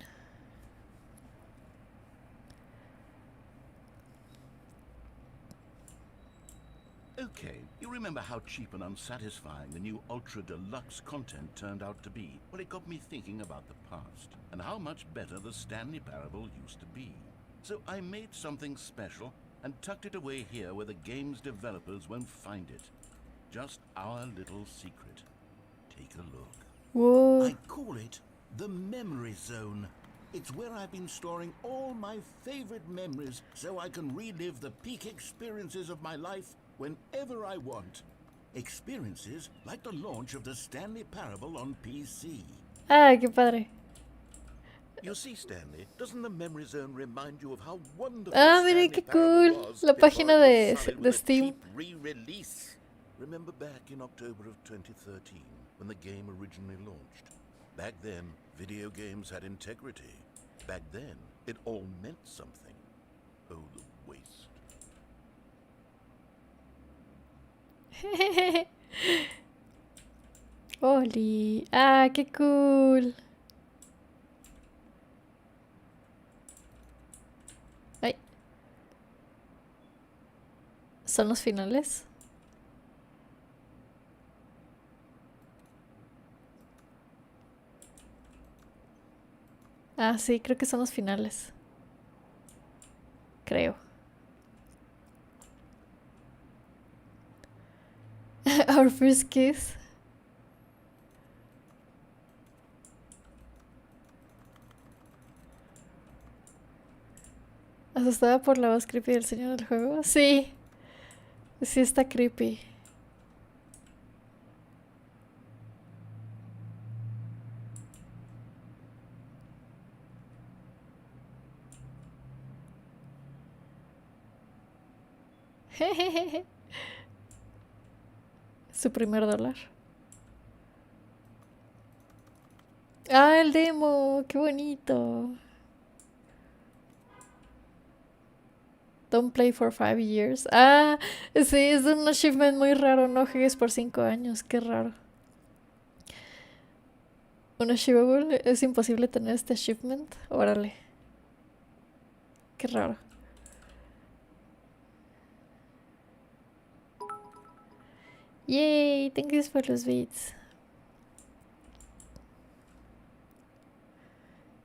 Okay, you remember how cheap and unsatisfying the new Ultra Deluxe content turned out to be? Well, it got me thinking about the past and how much better the Stanley Parable used to be. So I made something special and tucked it away here where the game's developers won't find it. Just our little secret. Take a look. Whoa. I call it the Memory Zone. It's where I've been storing all my favorite memories so I can relive the peak experiences of my life whenever I want. Experiences like the launch of the Stanley Parable on PC. Ah, qué padre. You see, Stanley, doesn't the Memory Zone remind you of how wonderful Ah, Stanley miren qué Parable cool. was La before página it was sullied de with a Steam. cheap re-release? Remember back in October of 2013 when the game originally launched? Back then, video games had integrity. Back then, it all meant something. Oh, the waste. Oli. Ah, qué cool. Ay. ¿Son los finales? Ah, sí, creo que son los finales. Creo. Our first kiss. ¿Asustada por la voz creepy del señor del juego? Sí. Sí está creepy. Su primer dólar. Ah, el demo. Qué bonito. Don't play for 5 years. Ah, sí, es un achievement muy raro. No juegues por 5 años. Qué raro. Un achievable. Es imposible tener este achievement. Órale. Qué raro. Yay, thanks por los beats.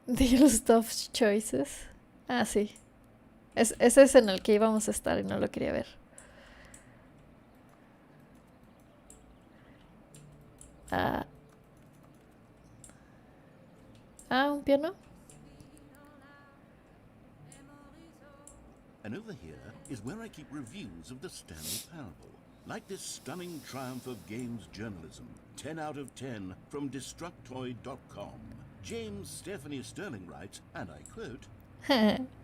De los tough choices. Ah, sí. Ese es en el que íbamos a estar y no lo quería ver. Ah, un piano. And over here is where I keep reviews of the Stanley Parable. Like this stunning triumph of games journalism. 10 out of 10 from Destructoid.com. James Stephanie Sterling writes, and I quote,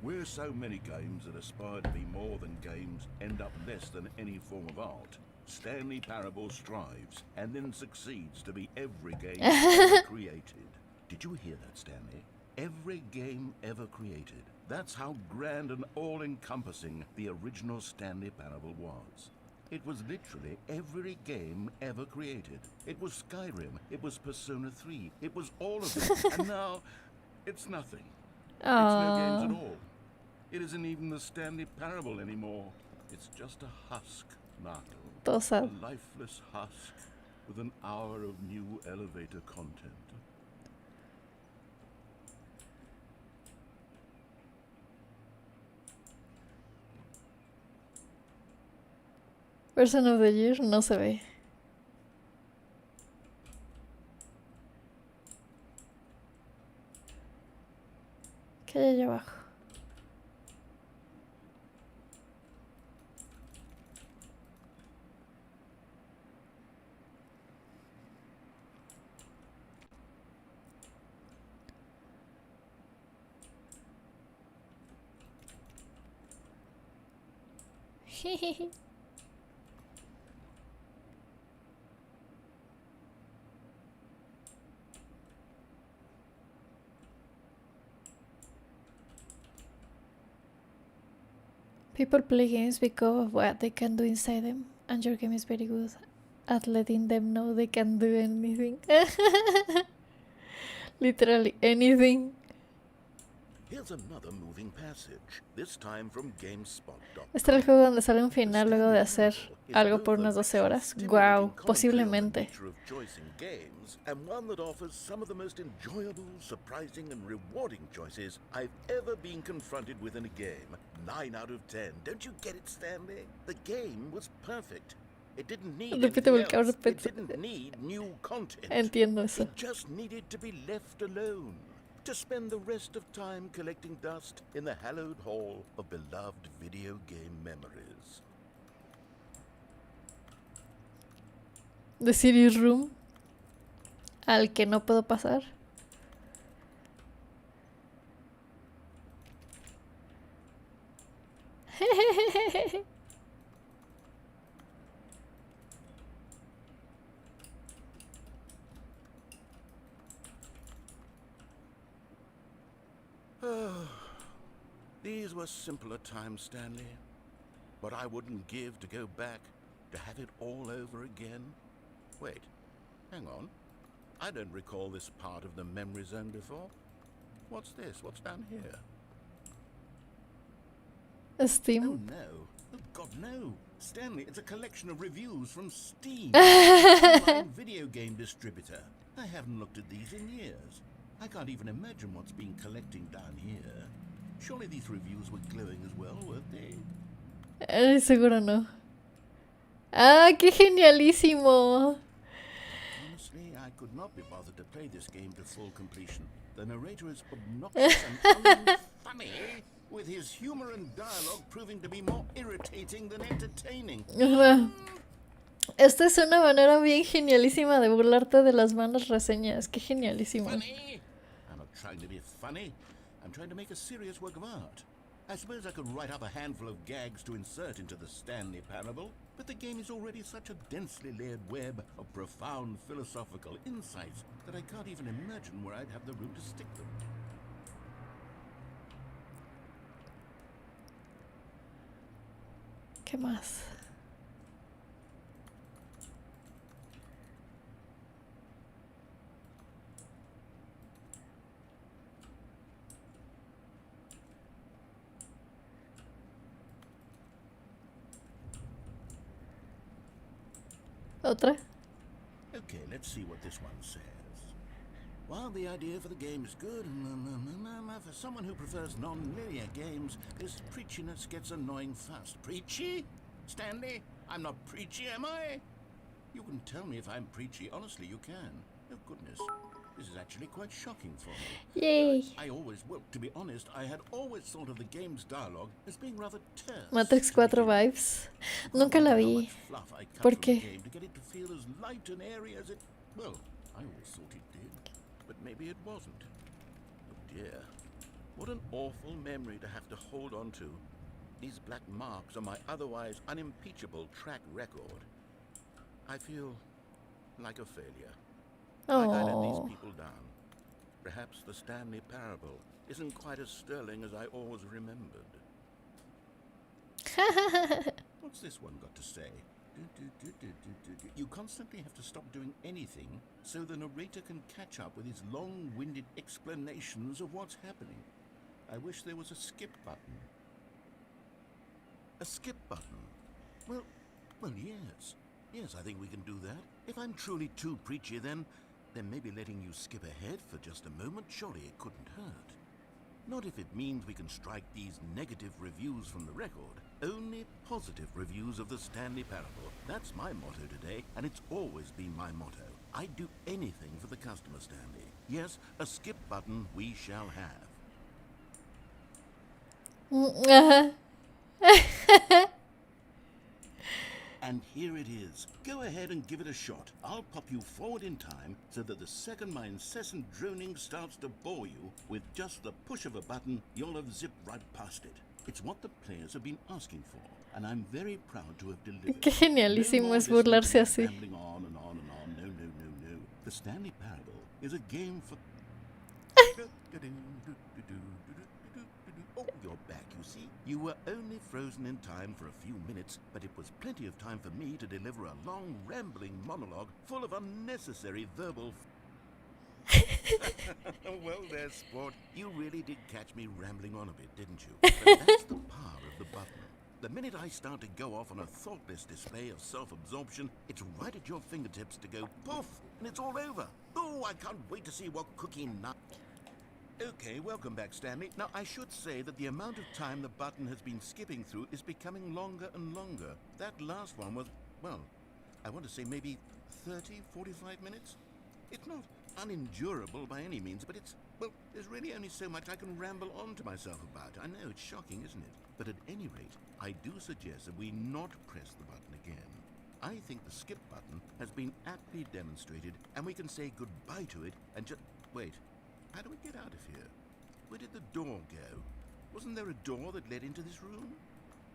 "Where so many games that aspire to be more than games end up less than any form of art, Stanley Parable strives and then succeeds to be every game ever created." Did you hear that, Stanley? Every game ever created. That's how grand and all-encompassing the original Stanley Parable was. It was literally every game ever created. It was Skyrim, it was Persona 3, it was all of them, and now it's nothing. It's no games at all. It isn't even the Stanley Parable anymore. It's just a husk, Marco. A lifeless husk with an hour of new elevator content. Person of the Year no se ve. ¿Qué hay allá abajo? Jejeje. People play games because of what they can do inside them, and your game is very good at letting them know they can do anything. Literally anything. Here's another moving passage, this time from GameSpot.com. Este era el juego donde sale un final luego de hacer algo por unas 12 horas. Wow, posiblemente. And one that offers some of the most enjoyable, surprising, and rewarding choices I've ever been confronted with in a game. 9 out of 10. Don't you get it, Stanley? The game was perfect. It didn't need anything else. It didn't need new content. Entiendo eso. It just needed to be left alone. To spend the rest of time collecting dust in the hallowed hall of beloved video game memories. The Serious Room. Al que no puedo pasar. These were simpler times, Stanley. But I wouldn't give to go back, to have it all over again. Wait, hang on. I don't recall this part of the memory zone before. What's this? What's down here? Steam. Oh no. Oh God, no. Stanley, it's a collection of reviews from Steam, an online video game distributor. I haven't looked at these in years. I can't even imagine what's been collecting down here. Surely these reviews were glowing as well, weren't they? Seguro no. ¡Ah, qué genialísimo! Honestly, I could not be bothered to play this game to full completion. The narrator is obnoxious and unfunny, with his humor and dialogue proving to be more irritating than entertaining. Esta es una manera bien genialísima de burlarte de las malas reseñas. Qué genialísimo. Funny? I'm not trying to be funny. I'm trying to make a serious work of art. I suppose I could write up a handful of gags to insert into the Stanley Parable, but the game is already such a densely layered web of profound philosophical insights that I can't even imagine where I'd have the room to stick them. ¿Qué más? ¿Otra? Okay, let's see what this one says. While the idea for the game is good, for someone who prefers non-linear games, this preachiness gets annoying fast. Preachy? Stanley? I'm not preachy, am I? You can tell me if I'm preachy. Honestly, you can. Oh, goodness. This is actually quite shocking for me. Yay. Well, to be honest, I had always thought of the game's dialogue as being rather terse. Matrix 4 Vibes. Nunca la vi. ¿Por qué? To get it to feel as light and airy as it... Well, I always thought it did. But maybe it wasn't. Oh dear. What an awful memory to have to hold on to. These black marks on my otherwise unimpeachable track record. I feel like a failure. Like I let these people down. Perhaps the Stanley Parable isn't quite as sterling as I always remembered. What's this one got to say? You constantly have to stop doing anything so the narrator can catch up with his long-winded explanations of what's happening. I wish there was a skip button. A skip button? Well, yes. Yes, I think we can do that. If I'm truly too preachy, then maybe letting you skip ahead for just a moment, surely it couldn't hurt. Not if it means we can strike these negative reviews from the record. Only positive reviews of the Stanley Parable. That's my motto today, and it's always been my motto. I'd do anything for the customer, Stanley. Yes, a skip button we shall have. And here it is. Go ahead and give it a shot. I'll pop you forward in time so that the second my incessant droning starts to bore you, with just the push of a button, you'll have zipped right past it. It's what the players have been asking for, and I'm very proud to have delivered. Qué genialísimo es burlarse así. Rambling on and on and on. No. The Stanley Parable is a game for... Oh, you're back, you see. You were only frozen in time for a few minutes, but it was plenty of time for me to deliver a long, rambling monologue full of unnecessary verbal... Well there, sport. You really did catch me rambling on a bit, didn't you? But that's the power of the button. The minute I start to go off on a thoughtless display of self-absorption, it's right at your fingertips to go poof, and it's all over. Oh, I can't wait to see what cookie nut... Okay, welcome back, Stanley. Now, I should say that the amount of time the button has been skipping through is becoming longer and longer. That last one was, well, I want to say maybe 30, 45 minutes? It's not unendurable by any means, but it's, well, there's really only so much I can ramble on to myself about. I know, it's shocking, isn't it? But at any rate, I do suggest that we not press the button again. I think the skip button has been aptly demonstrated, and we can say goodbye to it and just... Wait. How do we get out of here? Where did the door go? Wasn't there a door that led into this room?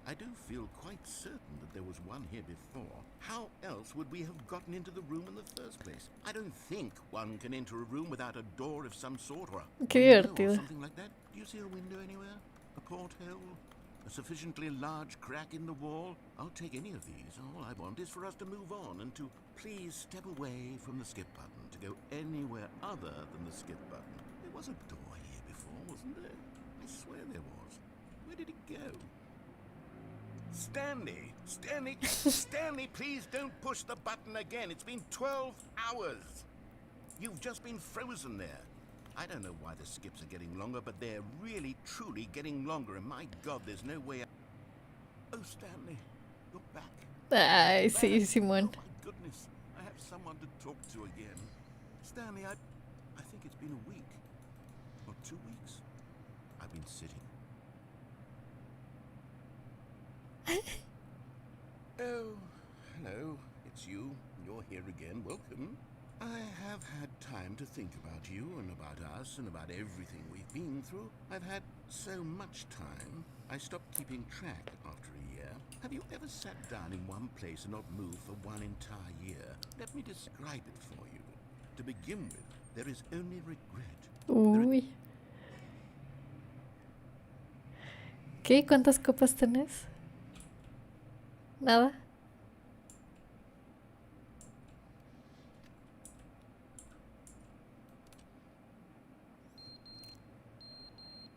I do feel quite certain that there was one here before. How else would we have gotten into the room in the first place? I don't think one can enter a room without a door of some sort or a Qué window or divertido. something like that. Do you see a window anywhere? A porthole? A sufficiently large crack in the wall? I'll take any of these. All I want is for us to move on and to please step away from the skip button, to go anywhere other than the skip button. There was a door here before, wasn't there? I swear there was. Where did it go? Stanley, please don't push the button again. It's been 12 hours. You've just been frozen there. I don't know why the skips are getting longer, but they're really, truly getting longer. And my God, there's no way. Oh, Stanley, look back. Ay, sí, Simón. Oh, my goodness. I have someone to talk to again. Stanley, I think it's been a week. Or 2 weeks. I've been sitting. Oh, hello. It's you. You're here again. Welcome. I have had time to think about you and about us and about everything we've been through. I've had so much time, I stopped keeping track after a year. Have you ever sat down in one place and not moved for one entire year? Let me describe it for you. To begin with, there is only regret. Uy. ¿Qué? ¿Cuántas copas tenés? Nada.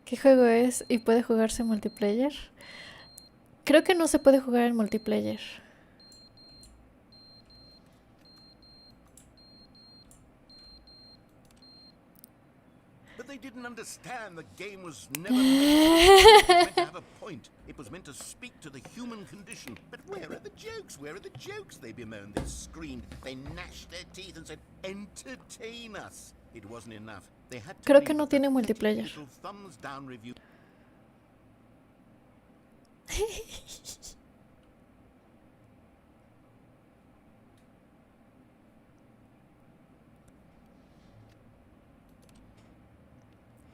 ¿Qué juego es y puede jugarse en multiplayer? Creo que no se puede jugar en multiplayer. But they didn't understand the game was never meant to have a point. It was meant to speak to the human condition. But where are the jokes? Where are the jokes? They bemoaned, they screamed, they gnashed their teeth and said, entertain us. It wasn't enough. They had to Creo que no tiene multiplayer. Thumbs down review.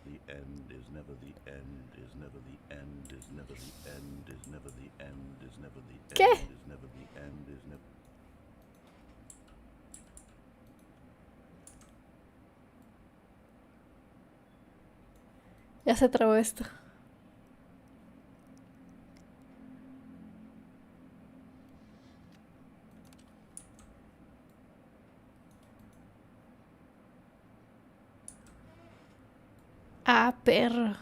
The end is never the end, is never the end, is never the end, is never the end, is never the ¿Qué? end, is never the end, is never. Ya se trabó esto. Ah, perro.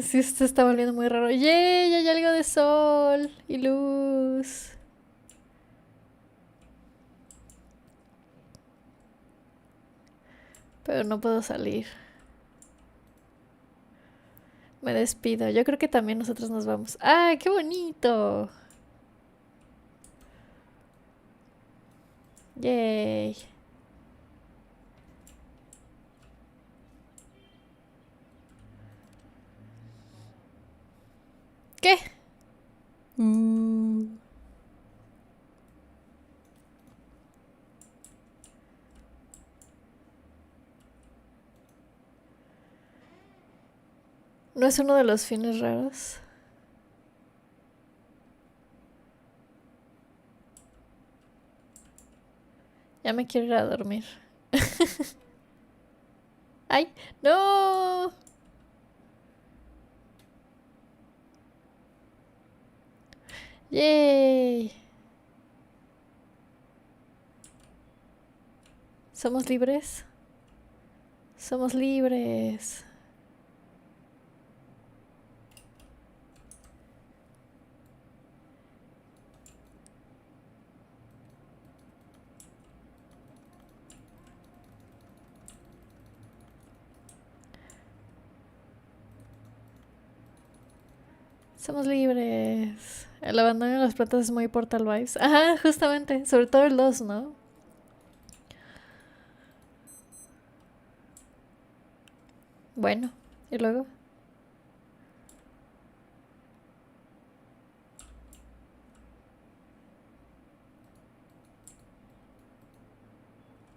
Sí, esto está volviendo muy raro. ¡Yay! Hay algo de sol y luz. Pero no puedo salir. Me despido. Yo creo que también nosotros nos vamos. ¡Ay, qué bonito! ¡Yay! ¿Qué? ¿No es uno de los fines raros? Ya me quiero ir a dormir. ¡Ay! ¡No! ¡Yay! ¿Somos libres? Somos libres. Somos libres. El abandono de las plantas es muy Portal Vibes. Ajá, justamente. Sobre todo el 2, ¿no? Bueno, ¿y luego?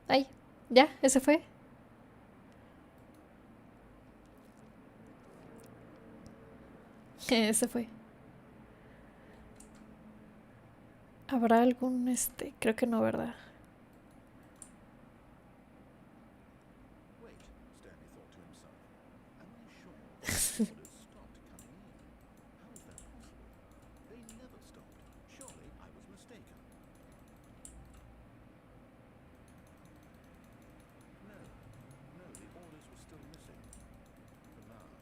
Ay, ya, ese fue. Ese fue. ¿Habrá algún Creo que no, ¿verdad? Wait, Stanley thought to himself. Am I sure the orders stopped coming in? How is that possible? They never stopped. Surely I was mistaken. No, the orders were still missing. For now.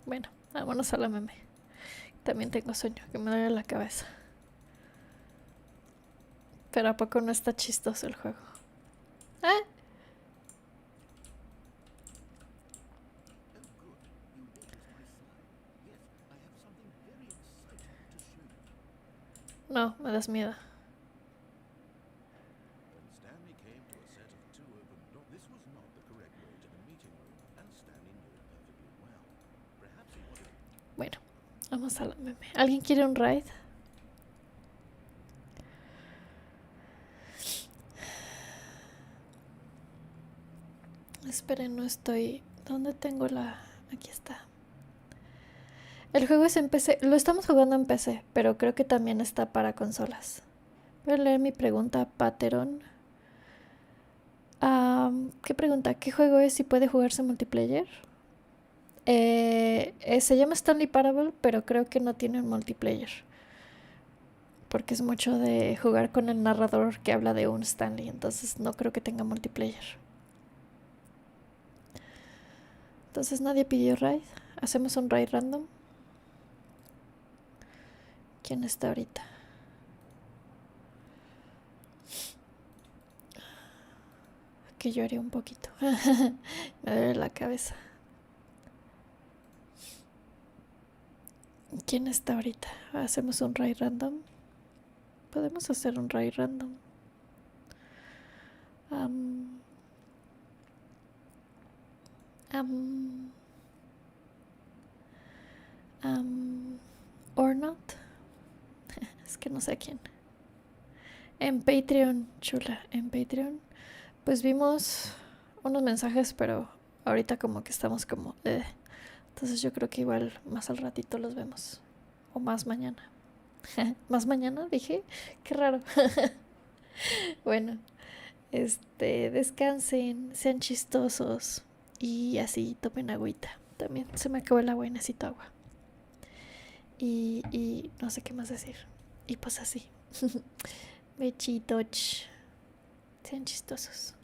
Bueno, vámonos a la meme. También tengo sueño, que me duele la cabeza. Pero ¿a poco no está chistoso el juego? ¿Eh? No, me das miedo. When Stanley came to a set of two open doors, this was not the correct way to the meeting room, and Stanley knew it perfectly well. Perhaps he wanted. Bueno, vamos a la meme. ¿Alguien quiere un raid? Esperen, no estoy... ¿Dónde tengo la...? Aquí está. El juego es en PC. Lo estamos jugando en PC, pero creo que también está para consolas. Voy a leer mi pregunta, Pateron. ¿Qué pregunta? ¿Qué juego es y puede jugarse multiplayer? Se llama Stanley Parable, pero creo que no tiene un multiplayer. Porque es mucho de jugar con el narrador que habla de un Stanley. Entonces no creo que tenga multiplayer. Entonces nadie pidió raid. Hacemos un raid random. ¿Quién está ahorita? Que lloré un poquito. Me duele la cabeza. ¿Quién está ahorita? Hacemos un raid random. Podemos hacer un raid random. Or not. Es que no sé a quién. En Patreon, chula. En Patreon. Pues vimos unos mensajes, pero ahorita como que estamos como... Entonces yo creo que igual más al ratito los vemos. O más mañana. ¿Más mañana? Dije. Qué raro. Bueno. Descansen. Sean chistosos. Y así tomen agüita. También se me acabó el agua y necesito agua. Y no sé qué más decir. Y pues así. Bechitos. Sean chistosos.